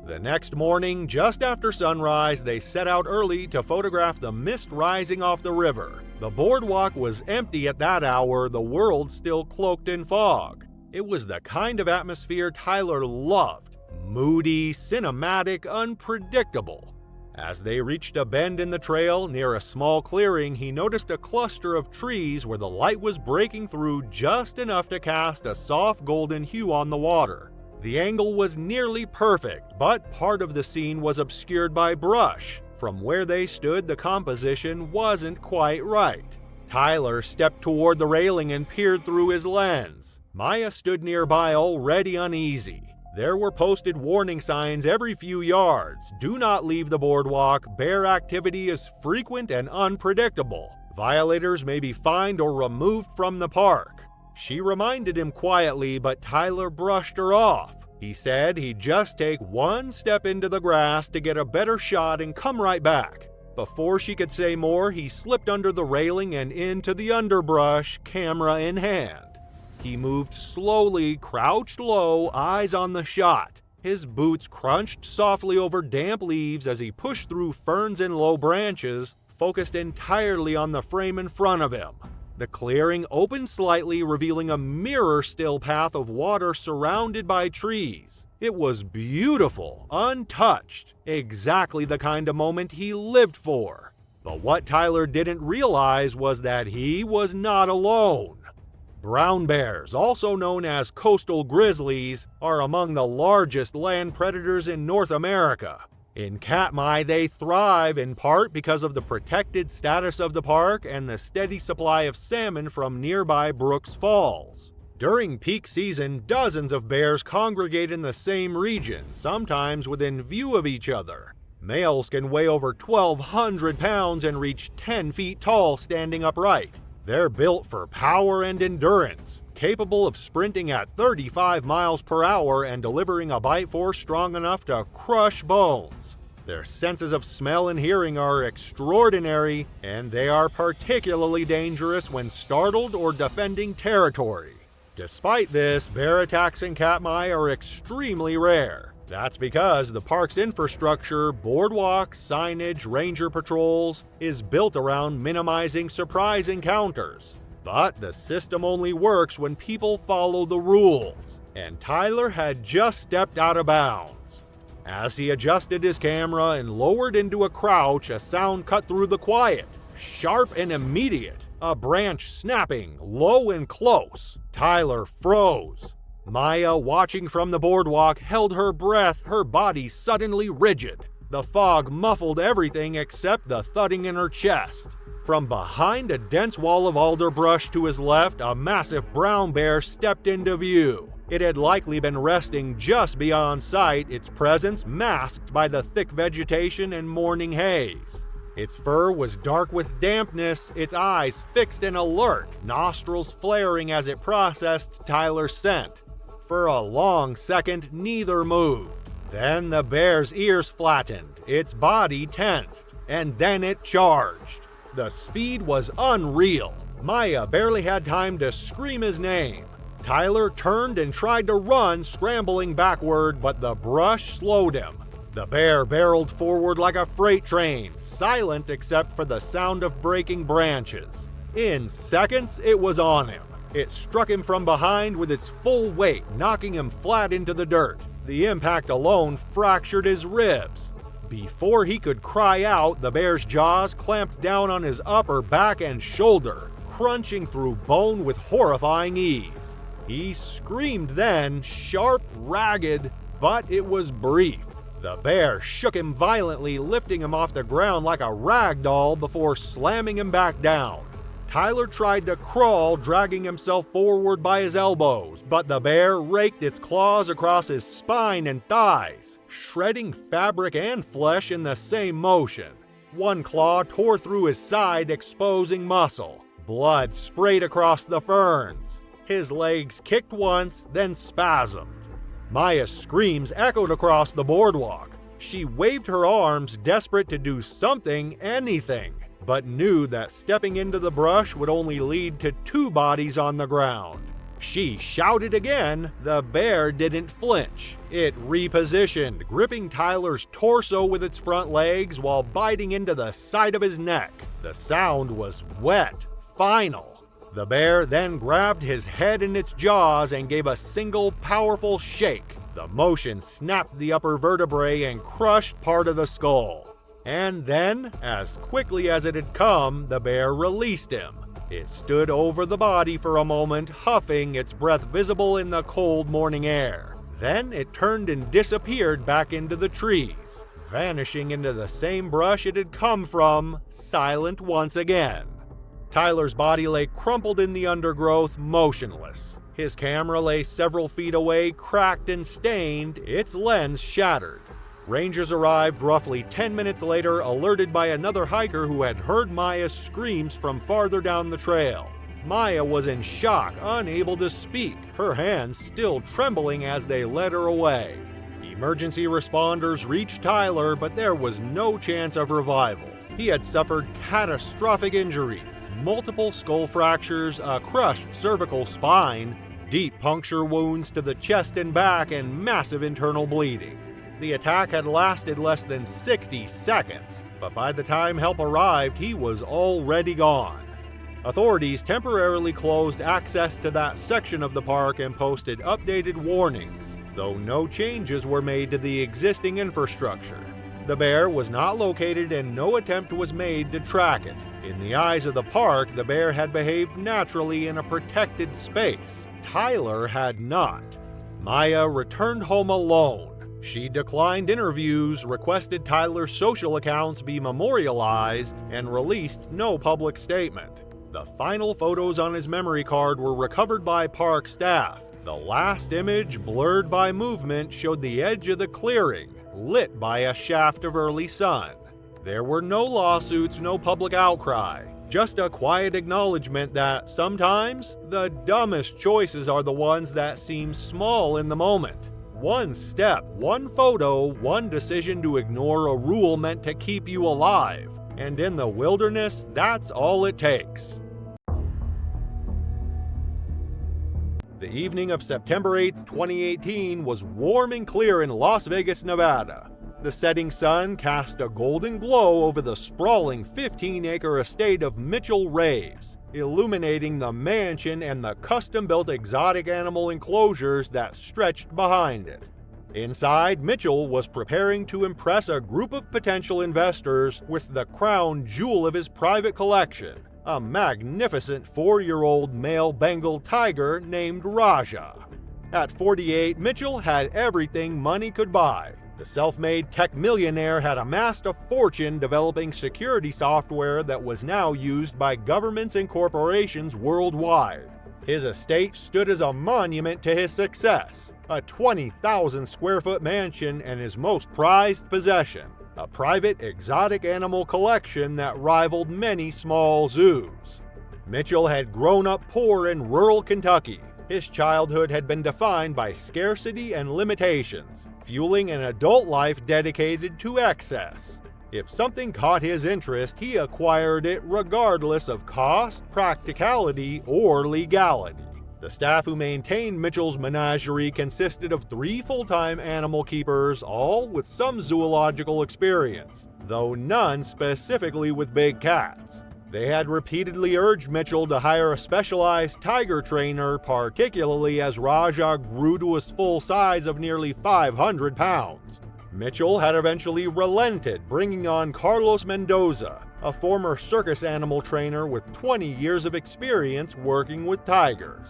A: The next morning, just after sunrise, they set out early to photograph the mist rising off the river. The boardwalk was empty at that hour, the world still cloaked in fog. It was the kind of atmosphere Tyler loved. Moody, cinematic, unpredictable. As they reached a bend in the trail near a small clearing, he noticed a cluster of trees where the light was breaking through just enough to cast a soft golden hue on the water. The angle was nearly perfect, but part of the scene was obscured by brush. From where they stood, the composition wasn't quite right. Tyler stepped toward the railing and peered through his lens. Maya stood nearby, already uneasy. There were posted warning signs every few yards. Do not leave the boardwalk. Bear activity is frequent and unpredictable. Violators may be fined or removed from the park. She reminded him quietly, but Tyler brushed her off. He said he'd just take one step into the grass to get a better shot and come right back. Before she could say more, he slipped under the railing and into the underbrush, camera in hand. He moved slowly, crouched low, eyes on the shot. His boots crunched softly over damp leaves as he pushed through ferns and low branches, focused entirely on the frame in front of him. The clearing opened slightly, revealing a mirror-still path of water surrounded by trees. It was beautiful, untouched, exactly the kind of moment he lived for. But what Tyler didn't realize was that he was not alone. Brown bears, also known as coastal grizzlies, are among the largest land predators in North America. In Katmai, they thrive in part because of the protected status of the park and the steady supply of salmon from nearby Brooks Falls. During peak season, dozens of bears congregate in the same region, sometimes within view of each other. Males can weigh over 1,200 pounds and reach 10 feet tall standing upright. They're built for power and endurance, capable of sprinting at 35 miles per hour and delivering a bite force strong enough to crush bones. Their senses of smell and hearing are extraordinary, and they are particularly dangerous when startled or defending territory. Despite this, bear attacks in Katmai are extremely rare. That's because the park's infrastructure, boardwalks, signage, ranger patrols, is built around minimizing surprise encounters. But the system only works when people follow the rules, and Tyler had just stepped out of bounds. As he adjusted his camera and lowered into a crouch, a sound cut through the quiet, sharp and immediate, a branch snapping, low and close. Tyler froze. Maya, watching from the boardwalk, held her breath, her body suddenly rigid. The fog muffled everything except the thudding in her chest. From behind a dense wall of alder brush to his left, a massive brown bear stepped into view. It had likely been resting just beyond sight, its presence masked by the thick vegetation and morning haze. Its fur was dark with dampness, its eyes fixed and alert, nostrils flaring as it processed Tyler's scent. For a long second, neither moved. Then the bear's ears flattened, its body tensed, and then it charged. The speed was unreal. Maya barely had time to scream his name. Tyler turned and tried to run, scrambling backward, but the brush slowed him. The bear barreled forward like a freight train, silent except for the sound of breaking branches. In seconds, it was on him. It struck him from behind with its full weight, knocking him flat into the dirt. The impact alone fractured his ribs. Before he could cry out, the bear's jaws clamped down on his upper back and shoulder, crunching through bone with horrifying ease. He screamed then, sharp, ragged, but it was brief. The bear shook him violently, lifting him off the ground like a rag doll before slamming him back down. Tyler tried to crawl, dragging himself forward by his elbows, but the bear raked its claws across his spine and thighs, shredding fabric and flesh in the same motion. One claw tore through his side, exposing muscle. Blood sprayed across the ferns. His legs kicked once, then spasmed. Maya's screams echoed across the boardwalk. She waved her arms, desperate to do something, anything, but knew that stepping into the brush would only lead to two bodies on the ground. She shouted again. The bear didn't flinch. It repositioned, gripping Tyler's torso with its front legs while biting into the side of his neck. The sound was wet, final. The bear then grabbed his head in its jaws and gave a single powerful shake. The motion snapped the upper vertebrae and crushed part of the skull. And then, as quickly as it had come, the bear released him. It stood over the body for a moment, huffing, its breath visible in the cold morning air. Then it turned and disappeared back into the trees, vanishing into the same brush it had come from, silent once again. Tyler's body lay crumpled in the undergrowth, motionless. His camera lay several feet away, cracked and stained, its lens shattered. Rangers arrived roughly 10 minutes later, alerted by another hiker who had heard Maya's screams from farther down the trail. Maya was in shock, unable to speak, her hands still trembling as they led her away. Emergency responders reached Tyler, but there was no chance of revival. He had suffered catastrophic injuries, multiple skull fractures, a crushed cervical spine, deep puncture wounds to the chest and back, and massive internal bleeding. The attack had lasted less than 60 seconds, but by the time help arrived, he was already gone. Authorities temporarily closed access to that section of the park and posted updated warnings, though no changes were made to the existing infrastructure. The bear was not located and no attempt was made to track it. In the eyes of the park, the bear had behaved naturally in a protected space. Tyler had not. Maya returned home alone. She declined interviews, requested Tyler's social accounts be memorialized, and released no public statement. The final photos on his memory card were recovered by park staff. The last image, blurred by movement, showed the edge of the clearing, lit by a shaft of early sun. There were no lawsuits, no public outcry, just a quiet acknowledgement that sometimes the dumbest choices are the ones that seem small in the moment. One step, one photo, one decision to ignore a rule meant to keep you alive. And in the wilderness, that's all it takes. The evening of September 8, 2018 was warm and clear in Las Vegas, Nevada. The setting sun cast a golden glow over the sprawling 15-acre estate of Mitchell Raves, illuminating the mansion and the custom-built exotic animal enclosures that stretched behind it. Inside, Mitchell was preparing to impress a group of potential investors with the crown jewel of his private collection, a magnificent 4-year-old male Bengal tiger named Raja. At 48, Mitchell had everything money could buy. The self-made tech millionaire had amassed a fortune developing security software that was now used by governments and corporations worldwide. His estate stood as a monument to his success, a 20,000 square foot mansion and his most prized possession, a private exotic animal collection that rivaled many small zoos. Mitchell had grown up poor in rural Kentucky. His childhood had been defined by scarcity and limitations, fueling an adult life dedicated to excess. If something caught his interest, he acquired it regardless of cost, practicality, or legality. The staff who maintained Mitchell's menagerie consisted of 3 full-time animal keepers, all with some zoological experience, though none specifically with big cats. They had repeatedly urged Mitchell to hire a specialized tiger trainer, particularly as Raja grew to his full size of nearly 500 pounds. Mitchell had eventually relented, bringing on Carlos Mendoza, a former circus animal trainer with 20 years of experience working with tigers.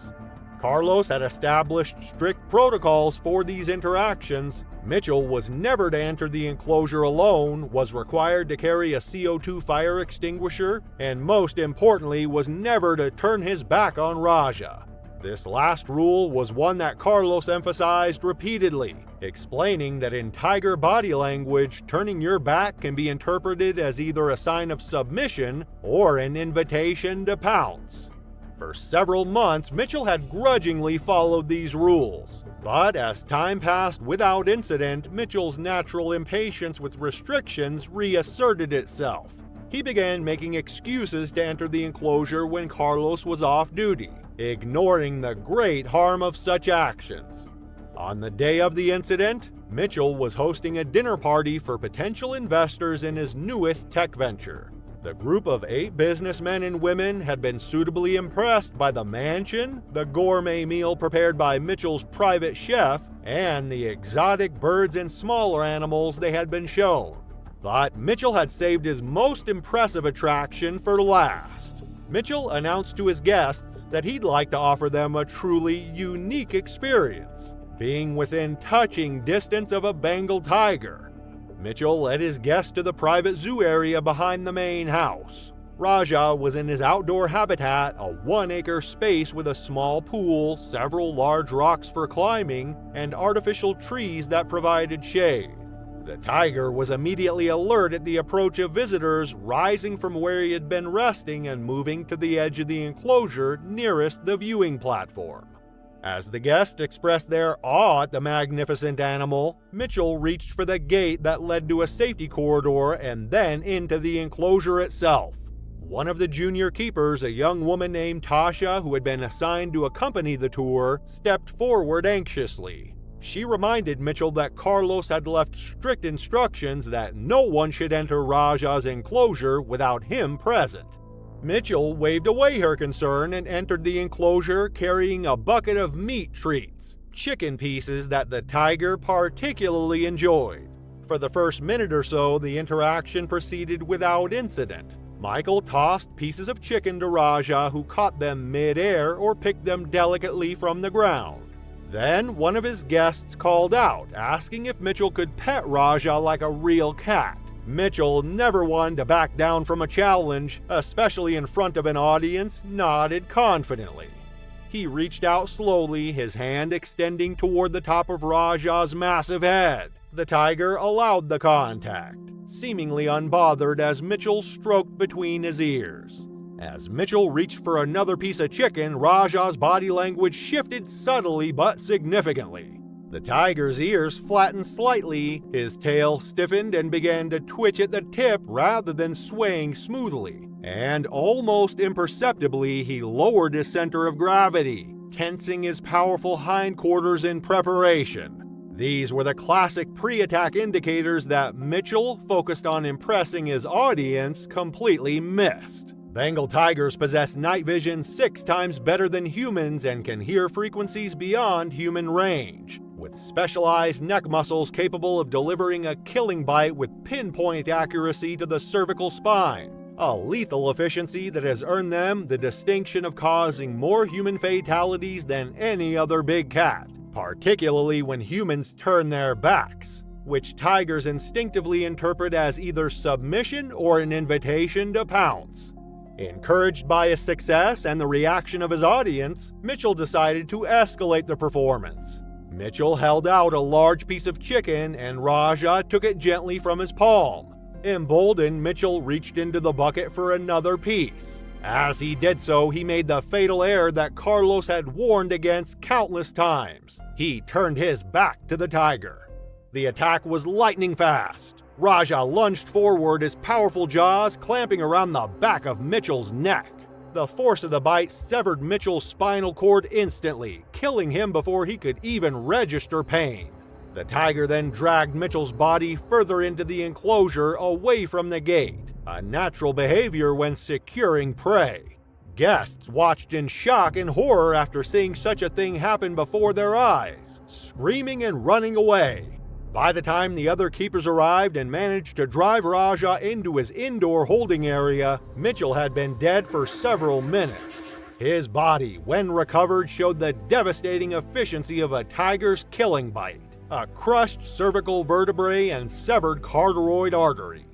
A: Carlos had established strict protocols for these interactions. Mitchell was never to enter the enclosure alone, was required to carry a CO2 fire extinguisher, and most importantly, was never to turn his back on Raja. This last rule was one that Carlos emphasized repeatedly, explaining that in tiger body language, turning your back can be interpreted as either a sign of submission or an invitation to pounce. For several months, Mitchell had grudgingly followed these rules. But as time passed without incident, Mitchell's natural impatience with restrictions reasserted itself. He began making excuses to enter the enclosure when Carlos was off duty, ignoring the great harm of such actions. On the day of the incident, Mitchell was hosting a dinner party for potential investors in his newest tech venture. The group of 8 businessmen and women had been suitably impressed by the mansion, the gourmet meal prepared by Mitchell's private chef, and the exotic birds and smaller animals they had been shown. But Mitchell had saved his most impressive attraction for last. Mitchell announced to his guests that he'd like to offer them a truly unique experience, being within touching distance of a Bengal tiger. Mitchell led his guests to the private zoo area behind the main house. Raja was in his outdoor habitat, a 1-acre space with a small pool, several large rocks for climbing, and artificial trees that provided shade. The tiger was immediately alert at the approach of visitors, rising from where he had been resting and moving to the edge of the enclosure nearest the viewing platform. As the guests expressed their awe at the magnificent animal, Mitchell reached for the gate that led to a safety corridor and then into the enclosure itself. One of the junior keepers, a young woman named Tasha who had been assigned to accompany the tour, stepped forward anxiously. She reminded Mitchell that Carlos had left strict instructions that no one should enter Raja's enclosure without him present. Mitchell waved away her concern and entered the enclosure carrying a bucket of meat treats, chicken pieces that the tiger particularly enjoyed. For the first minute or so, the interaction proceeded without incident. Michael tossed pieces of chicken to Raja, who caught them mid-air or picked them delicately from the ground. Then one of his guests called out, asking if Mitchell could pet Raja like a real cat. Mitchell, never one to back down from a challenge, especially in front of an audience, nodded confidently. He reached out slowly, his hand extending toward the top of Raja's massive head. The tiger allowed the contact, seemingly unbothered as Mitchell stroked between his ears. As Mitchell reached for another piece of chicken, Raja's body language shifted subtly but significantly. The tiger's ears flattened slightly, his tail stiffened and began to twitch at the tip rather than swaying smoothly. And almost imperceptibly, he lowered his center of gravity, tensing his powerful hindquarters in preparation. These were the classic pre-attack indicators that Mitchell, focused on impressing his audience, completely missed. Bengal tigers possess night vision 6 times better than humans and can hear frequencies beyond human range, with specialized neck muscles capable of delivering a killing bite with pinpoint accuracy to the cervical spine, a lethal efficiency that has earned them the distinction of causing more human fatalities than any other big cat, particularly when humans turn their backs, which tigers instinctively interpret as either submission or an invitation to pounce. Encouraged by his success and the reaction of his audience, Mitchell decided to escalate the performance. Mitchell held out a large piece of chicken and Raja took it gently from his palm. Emboldened, Mitchell reached into the bucket for another piece. As he did so, he made the fatal error that Carlos had warned against countless times. He turned his back to the tiger. The attack was lightning fast. Raja lunged forward, his powerful jaws clamping around the back of Mitchell's neck. The force of the bite severed Mitchell's spinal cord instantly, killing him before he could even register pain. The tiger then dragged Mitchell's body further into the enclosure away from the gate, a natural behavior when securing prey. Guests watched in shock and horror after seeing such a thing happen before their eyes, screaming and running away. By the time the other keepers arrived and managed to drive Raja into his indoor holding area, Mitchell had been dead for several minutes. His body, when recovered, showed the devastating efficiency of a tiger's killing bite, a crushed cervical vertebrae and severed carotid artery.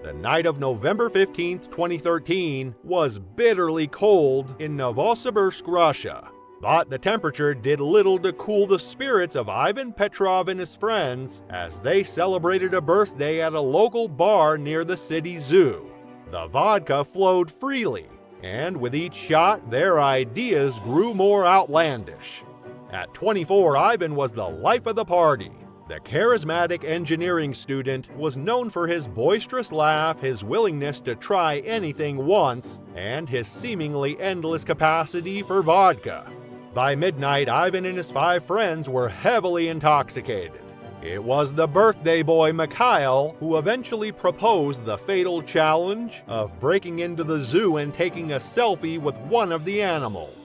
A: The night of November 15, 2013, was bitterly cold in Novosibirsk, Russia. But the temperature did little to cool the spirits of Ivan Petrov and his friends as they celebrated a birthday at a local bar near the city zoo. The vodka flowed freely, and with each shot, their ideas grew more outlandish. At 24, Ivan was the life of the party. The charismatic engineering student was known for his boisterous laugh, his willingness to try anything once, and his seemingly endless capacity for vodka. By midnight, Ivan and his 5 friends were heavily intoxicated. It was the birthday boy Mikhail who eventually proposed the fatal challenge of breaking into the zoo and taking a selfie with one of the animals.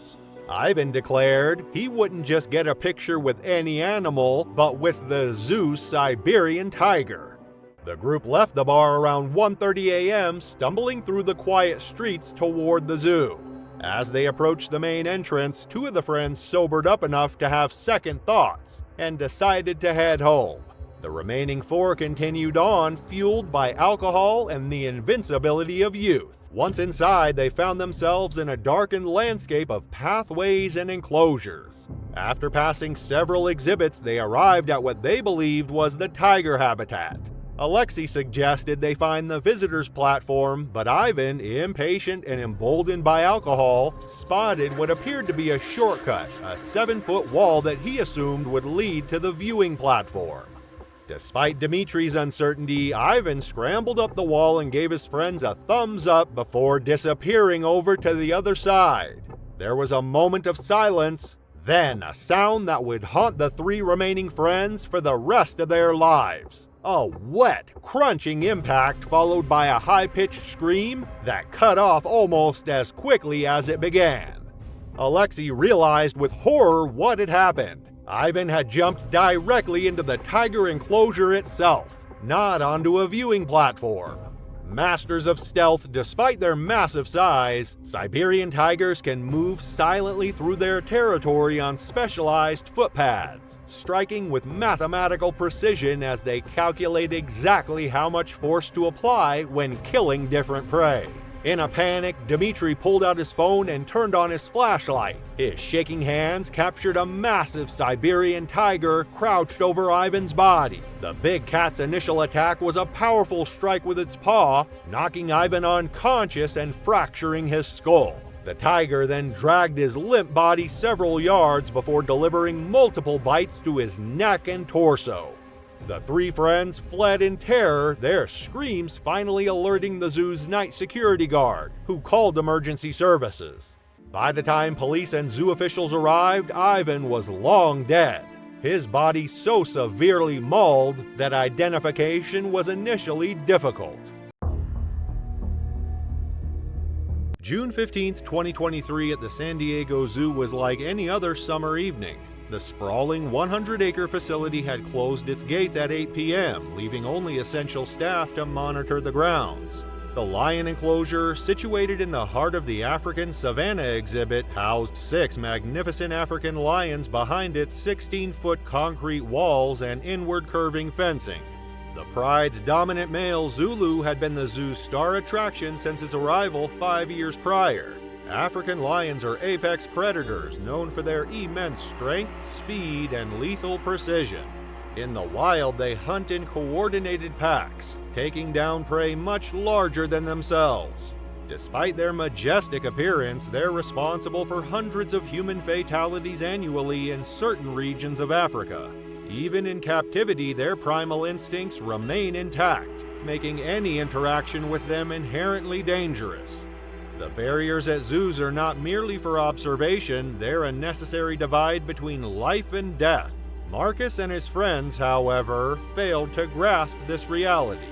A: Ivan declared he wouldn't just get a picture with any animal, but with the zoo's Siberian tiger. The group left the bar around 1:30 a.m., stumbling through the quiet streets toward the zoo. As they approached the main entrance, two of the friends sobered up enough to have second thoughts and decided to head home. The remaining four continued on, fueled by alcohol and the invincibility of youth. Once inside, they found themselves in a darkened landscape of pathways and enclosures. After passing several exhibits, they arrived at what they believed was the tiger habitat. Alexei suggested they find the visitors' platform, but Ivan, impatient and emboldened by alcohol, spotted what appeared to be a shortcut, a 7-foot wall that he assumed would lead to the viewing platform. Despite Dmitri's uncertainty, Ivan scrambled up the wall and gave his friends a thumbs up before disappearing over to the other side. There was a moment of silence, then a sound that would haunt the three remaining friends for the rest of their lives. A wet, crunching impact followed by a high-pitched scream that cut off almost as quickly as it began. Alexei realized with horror what had happened. Ivan had jumped directly into the tiger enclosure itself, not onto a viewing platform. Masters of stealth, despite their massive size, Siberian tigers can move silently through their territory on specialized footpads, striking with mathematical precision as they calculate exactly how much force to apply when killing different prey. In a panic, Dmitri pulled out his phone and turned on his flashlight. His shaking hands captured a massive Siberian tiger crouched over Ivan's body. The big cat's initial attack was a powerful strike with its paw, knocking Ivan unconscious and fracturing his skull. The tiger then dragged his limp body several yards before delivering multiple bites to his neck and torso. The three friends fled in terror, their screams finally alerting the zoo's night security guard, who called emergency services. By the time police and zoo officials arrived, Ivan was long dead, his body so severely mauled that identification was initially difficult. June 15, 2023 at the San Diego Zoo was like any other summer evening. The sprawling 100-acre facility had closed its gates at 8 p.m., leaving only essential staff to monitor the grounds. The lion enclosure, situated in the heart of the African Savannah exhibit, housed 6 magnificent African lions behind its 16-foot concrete walls and inward-curving fencing. The pride's dominant male, Zulu, had been the zoo's star attraction since its arrival 5 years prior. African lions are apex predators known for their immense strength, speed, and lethal precision. In the wild, they hunt in coordinated packs, taking down prey much larger than themselves. Despite their majestic appearance, they're responsible for hundreds of human fatalities annually in certain regions of Africa. Even in captivity, their primal instincts remain intact, making any interaction with them inherently dangerous. The barriers at zoos are not merely for observation, they're a necessary divide between life and death. Marcus and his friends, however, failed to grasp this reality.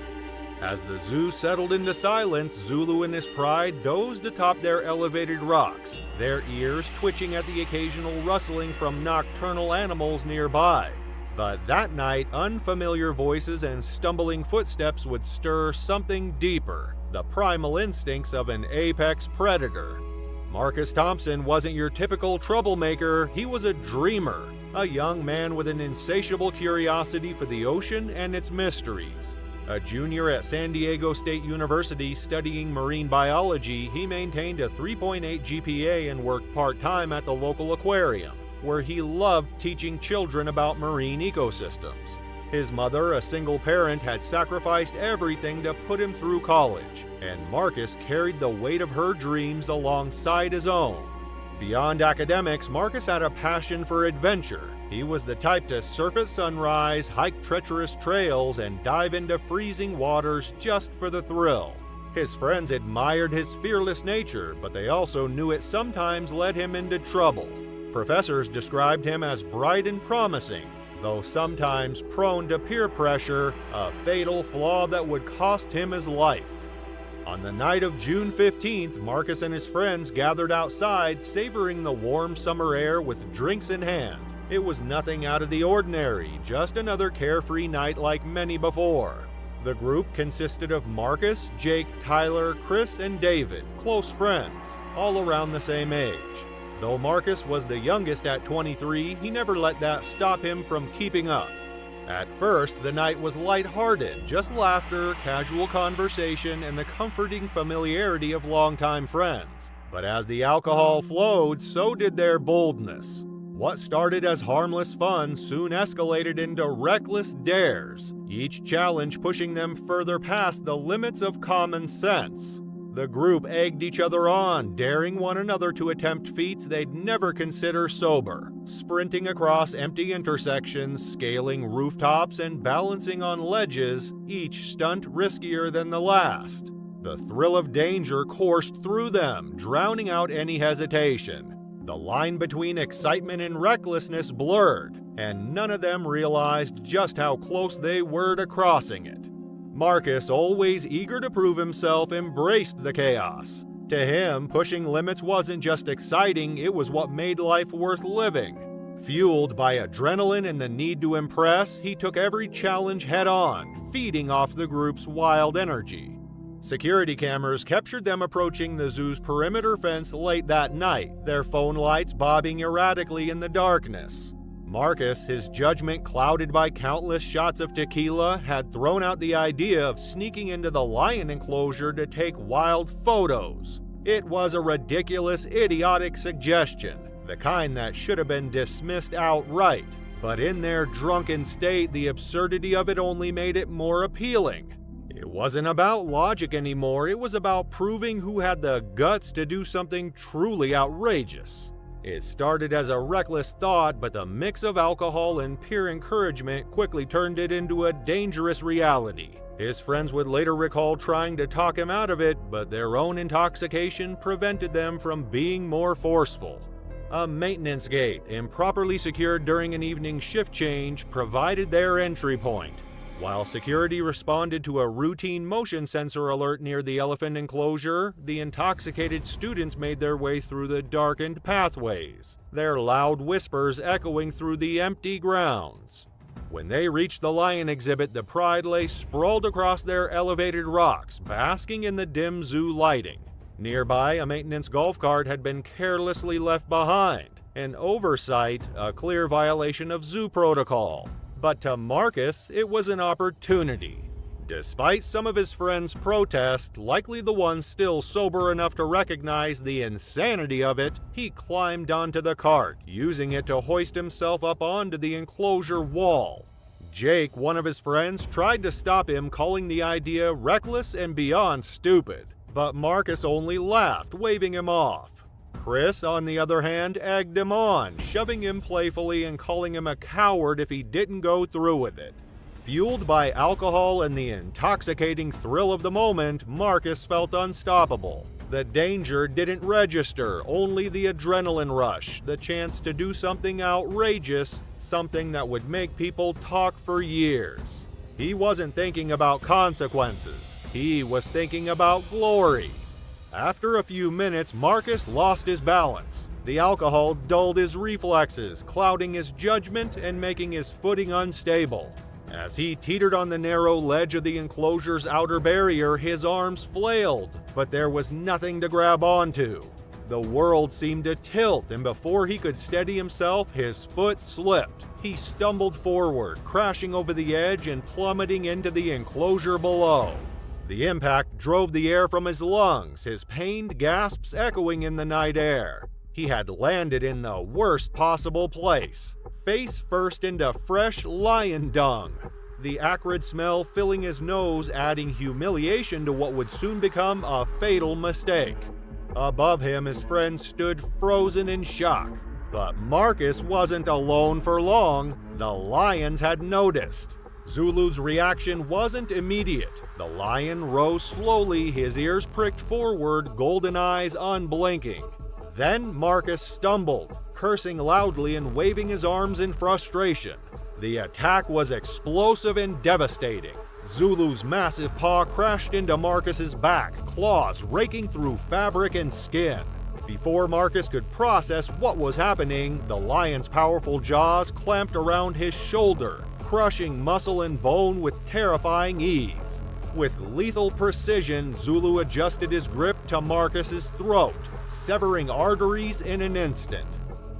A: As the zoo settled into silence, Zulu and his pride dozed atop their elevated rocks, their ears twitching at the occasional rustling from nocturnal animals nearby. But that night, unfamiliar voices and stumbling footsteps would stir something deeper. The primal instincts of an apex predator. Marcus Thompson wasn't your typical troublemaker, he was a dreamer, a young man with an insatiable curiosity for the ocean and its mysteries. A junior at San Diego State University studying marine biology, he maintained a 3.8 GPA and worked part-time at the local aquarium, where he loved teaching children about marine ecosystems. His mother, a single parent, had sacrificed everything to put him through college, and Marcus carried the weight of her dreams alongside his own. Beyond academics, Marcus had a passion for adventure. He was the type to surf at sunrise, hike treacherous trails, and dive into freezing waters just for the thrill. His friends admired his fearless nature, but they also knew it sometimes led him into trouble. Professors described him as bright and promising, though sometimes prone to peer pressure, a fatal flaw that would cost him his life. On the night of June 15th, Marcus and his friends gathered outside, savoring the warm summer air with drinks in hand. It was nothing out of the ordinary, just another carefree night like many before. The group consisted of Marcus, Jake, Tyler, Chris, and David, close friends, all around the same age. Though Marcus was the youngest at 23, he never let that stop him from keeping up. At first, the night was lighthearted, just laughter, casual conversation, and the comforting familiarity of longtime friends. But as the alcohol flowed, so did their boldness. What started as harmless fun soon escalated into reckless dares, each challenge pushing them further past the limits of common sense. The group egged each other on, daring one another to attempt feats they'd never consider sober, sprinting across empty intersections, scaling rooftops, and balancing on ledges, each stunt riskier than the last. The thrill of danger coursed through them, drowning out any hesitation. The line between excitement and recklessness blurred, and none of them realized just how close they were to crossing it. Marcus, always eager to prove himself, embraced the chaos. To him, pushing limits wasn't just exciting, it was what made life worth living. Fueled by adrenaline and the need to impress, he took every challenge head-on, feeding off the group's wild energy. Security cameras captured them approaching the zoo's perimeter fence late that night, their phone lights bobbing erratically in the darkness. Marcus, his judgment clouded by countless shots of tequila, had thrown out the idea of sneaking into the lion enclosure to take wild photos. It was a ridiculous, idiotic suggestion, the kind that should have been dismissed outright. But in their drunken state, the absurdity of it only made it more appealing. It wasn't about logic anymore, it was about proving who had the guts to do something truly outrageous. It started as a reckless thought, but the mix of alcohol and peer encouragement quickly turned it into a dangerous reality. His friends would later recall trying to talk him out of it, but their own intoxication prevented them from being more forceful. A maintenance gate, improperly secured during an evening shift change, provided their entry point. While security responded to a routine motion sensor alert near the elephant enclosure, the intoxicated students made their way through the darkened pathways, their loud whispers echoing through the empty grounds. When they reached the lion exhibit, the pride lay sprawled across their elevated rocks, basking in the dim zoo lighting. Nearby, a maintenance golf cart had been carelessly left behind, an oversight, a clear violation of zoo protocol. But to Marcus, it was an opportunity. Despite some of his friends' protest, likely the ones still sober enough to recognize the insanity of it, he climbed onto the cart, using it to hoist himself up onto the enclosure wall. Jake, one of his friends, tried to stop him, calling the idea reckless and beyond stupid. But Marcus only laughed, waving him off. Chris, on the other hand, egged him on, shoving him playfully and calling him a coward if he didn't go through with it. Fueled by alcohol and the intoxicating thrill of the moment, Marcus felt unstoppable. The danger didn't register, only the adrenaline rush, the chance to do something outrageous, something that would make people talk for years. He wasn't thinking about consequences, he was thinking about glory. After a few minutes, Marcus lost his balance. The alcohol dulled his reflexes, clouding his judgment and making his footing unstable. As he teetered on the narrow ledge of the enclosure's outer barrier, his arms flailed, but there was nothing to grab onto. The world seemed to tilt, and before he could steady himself, his foot slipped. He stumbled forward, crashing over the edge and plummeting into the enclosure below. The impact drove the air from his lungs, his pained gasps echoing in the night air. He had landed in the worst possible place, face first into fresh lion dung. The acrid smell filling his nose, adding humiliation to what would soon become a fatal mistake. Above him, his friends stood frozen in shock. But Marcus wasn't alone for long. The lions had noticed. Zulu's reaction wasn't immediate. The lion rose slowly, his ears pricked forward, golden eyes unblinking. Then Marcus stumbled, cursing loudly and waving his arms in frustration. The attack was explosive and devastating. Zulu's massive paw crashed into Marcus's back, claws raking through fabric and skin. Before Marcus could process what was happening, the lion's powerful jaws clamped around his shoulder, crushing muscle and bone with terrifying ease. With lethal precision, Zulu adjusted his grip to Marcus's throat, severing arteries in an instant.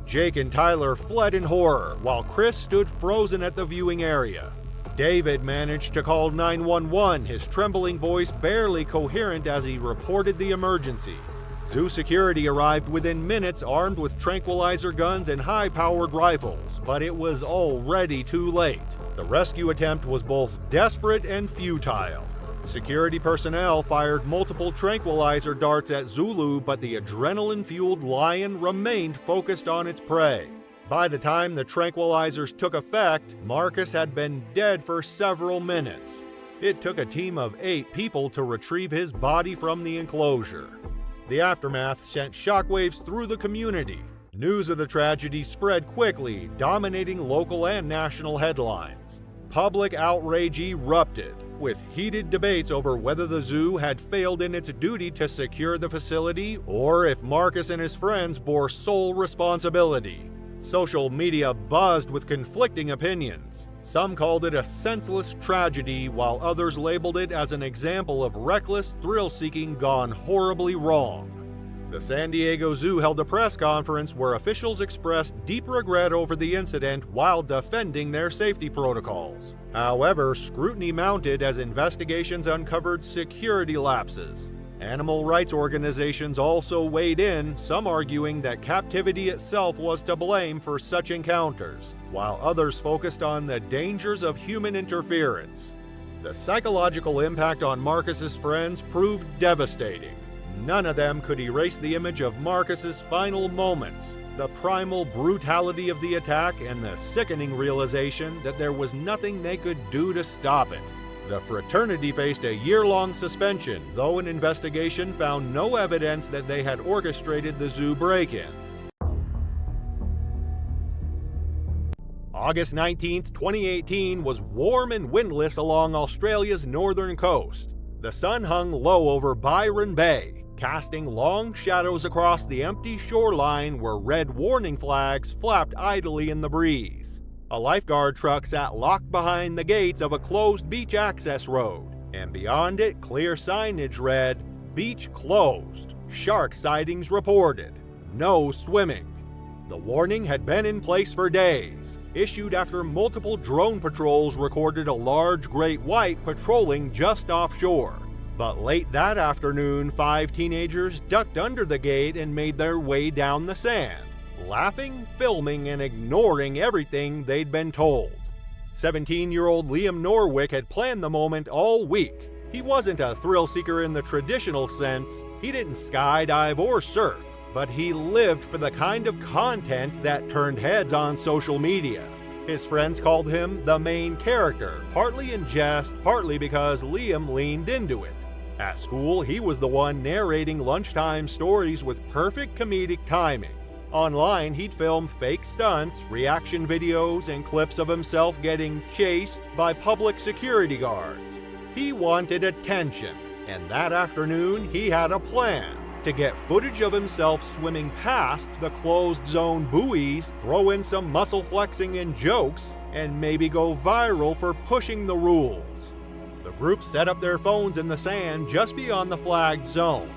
A: Jake and Tyler fled in horror, while Chris stood frozen at the viewing area. David managed to call 911, his trembling voice barely coherent as he reported the emergency. Zoo security arrived within minutes armed with tranquilizer guns and high-powered rifles, but it was already too late. The rescue attempt was both desperate and futile. Security personnel fired multiple tranquilizer darts at Zulu, but the adrenaline-fueled lion remained focused on its prey. By the time the tranquilizers took effect, Marcus had been dead for several minutes. It took a team of 8 people to retrieve his body from the enclosure. The aftermath sent shockwaves through the community. News of the tragedy spread quickly, dominating local and national headlines. Public outrage erupted, with heated debates over whether the zoo had failed in its duty to secure the facility or if Marcus and his friends bore sole responsibility. Social media buzzed with conflicting opinions. Some called it a senseless tragedy, while others labeled it as an example of reckless thrill-seeking gone horribly wrong. The San Diego Zoo held a press conference where officials expressed deep regret over the incident while defending their safety protocols. However, scrutiny mounted as investigations uncovered security lapses. Animal rights organizations also weighed in, some arguing that captivity itself was to blame for such encounters, while others focused on the dangers of human interference. The psychological impact on Marcus's friends proved devastating. None of them could erase the image of Marcus's final moments, the primal brutality of the attack, and the sickening realization that there was nothing they could do to stop it. The fraternity faced a year-long suspension, though an investigation found no evidence that they had orchestrated the zoo break-in. August 19, 2018 was warm and windless along Australia's northern coast. The sun hung low over Byron Bay, casting long shadows across the empty shoreline where red warning flags flapped idly in the breeze. A lifeguard truck sat locked behind the gates of a closed beach access road, and beyond it, clear signage read, "Beach closed. Shark sightings reported. No swimming." The warning had been in place for days, issued after multiple drone patrols recorded a large great white patrolling just offshore. But late that afternoon, 5 teenagers ducked under the gate and made their way down the sand, laughing, filming, and ignoring everything they'd been told. 17-year-old Liam Norwick had planned the moment all week. He wasn't a thrill-seeker in the traditional sense. He didn't skydive or surf, but he lived for the kind of content that turned heads on social media. His friends called him the main character, partly in jest, partly because Liam leaned into it. At school, he was the one narrating lunchtime stories with perfect comedic timing. Online, he'd film fake stunts, reaction videos, and clips of himself getting chased by public security guards. He wanted attention, and that afternoon he had a plan to get footage of himself swimming past the closed zone buoys, throw in some muscle flexing and jokes, and maybe go viral for pushing the rules. The group set up their phones in the sand just beyond the flagged zone.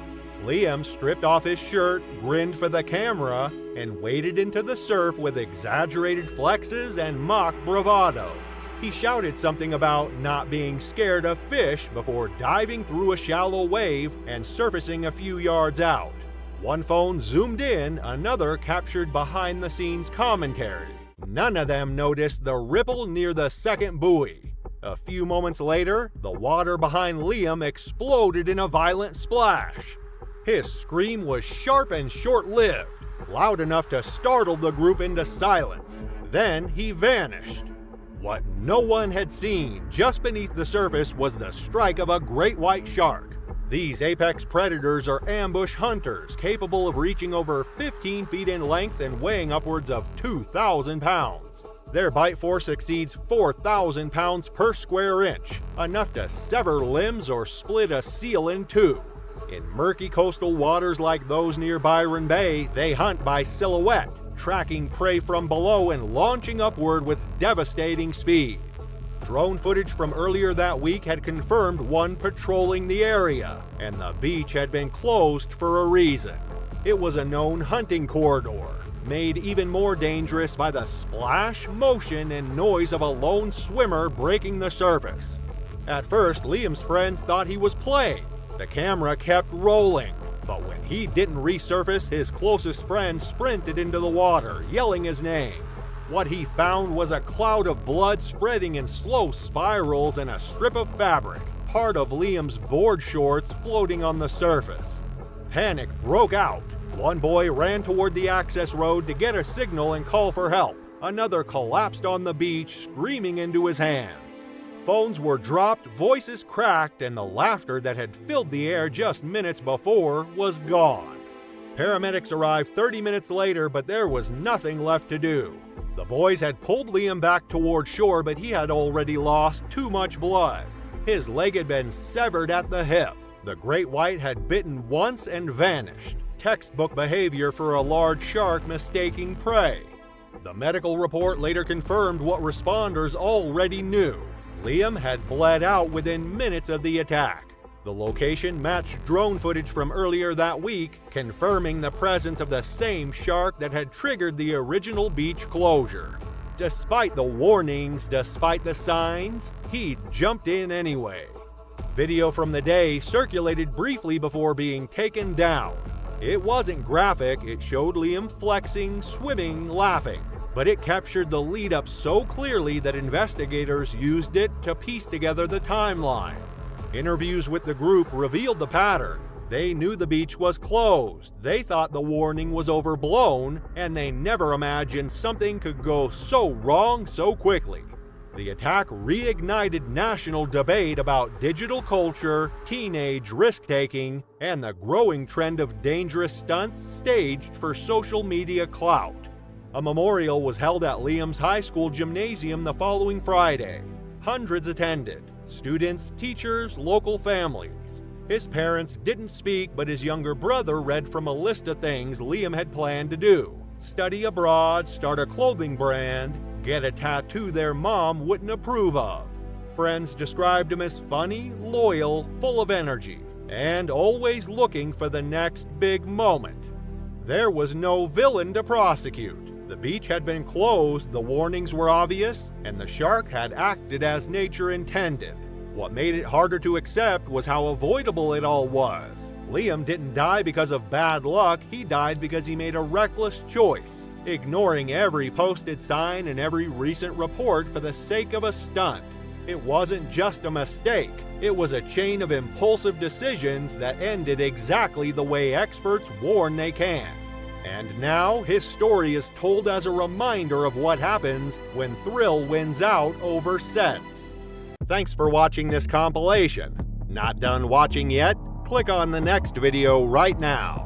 A: Liam stripped off his shirt, grinned for the camera, and waded into the surf with exaggerated flexes and mock bravado. He shouted something about not being scared of fish before diving through a shallow wave and surfacing a few yards out. One phone zoomed in, another captured behind-the-scenes commentary. None of them noticed the ripple near the second buoy. A few moments later, the water behind Liam exploded in a violent splash. His scream was sharp and short-lived, loud enough to startle the group into silence. Then he vanished. What no one had seen just beneath the surface was the strike of a great white shark. These apex predators are ambush hunters capable of reaching over 15 feet in length and weighing upwards of 2,000 pounds. Their bite force exceeds 4,000 pounds per square inch, enough to sever limbs or split a seal in two. In murky coastal waters like those near Byron Bay, they hunt by silhouette, tracking prey from below and launching upward with devastating speed. Drone footage from earlier that week had confirmed one patrolling the area, and the beach had been closed for a reason. It was a known hunting corridor, made even more dangerous by the splash, motion, and noise of a lone swimmer breaking the surface. At first, Liam's friends thought he was playing. The camera kept rolling, but when he didn't resurface, his closest friend sprinted into the water, yelling his name. What he found was a cloud of blood spreading in slow spirals and a strip of fabric, part of Liam's board shorts floating on the surface. Panic broke out. One boy ran toward the access road to get a signal and call for help. Another collapsed on the beach, screaming into his hands. Phones were dropped, voices cracked, and the laughter that had filled the air just minutes before was gone. Paramedics arrived 30 minutes later, but there was nothing left to do. The boys had pulled Liam back toward shore, but he had already lost too much blood. His leg had been severed at the hip. The great white had bitten once and vanished. Textbook behavior for a large shark mistaking prey. The medical report later confirmed what responders already knew. Liam had bled out within minutes of the attack. The location matched drone footage from earlier that week, confirming the presence of the same shark that had triggered the original beach closure. Despite the warnings, despite the signs, he jumped in anyway. Video from the day circulated briefly before being taken down. It wasn't graphic, it showed Liam flexing, swimming, laughing, but it captured the lead-up so clearly that investigators used it to piece together the timeline. Interviews with the group revealed the pattern. They knew the beach was closed, they thought the warning was overblown, and they never imagined something could go so wrong so quickly. The attack reignited national debate about digital culture, teenage risk-taking, and the growing trend of dangerous stunts staged for social media clout. A memorial was held at Liam's high school gymnasium the following Friday. Hundreds attended: students, teachers, local families. His parents didn't speak, but his younger brother read from a list of things Liam had planned to do: study abroad, start a clothing brand, get a tattoo their mom wouldn't approve of. Friends described him as funny, loyal, full of energy, and always looking for the next big moment. There was no villain to prosecute. The beach had been closed, the warnings were obvious, and the shark had acted as nature intended. What made it harder to accept was how avoidable it all was. Liam didn't die because of bad luck, he died because he made a reckless choice, ignoring every posted sign and every recent report for the sake of a stunt. It wasn't just a mistake, it was a chain of impulsive decisions that ended exactly the way experts warn they can. And now, his story is told as a reminder of what happens when thrill wins out over sense. Thanks for watching this compilation. Not done watching yet? Click on the next video right now.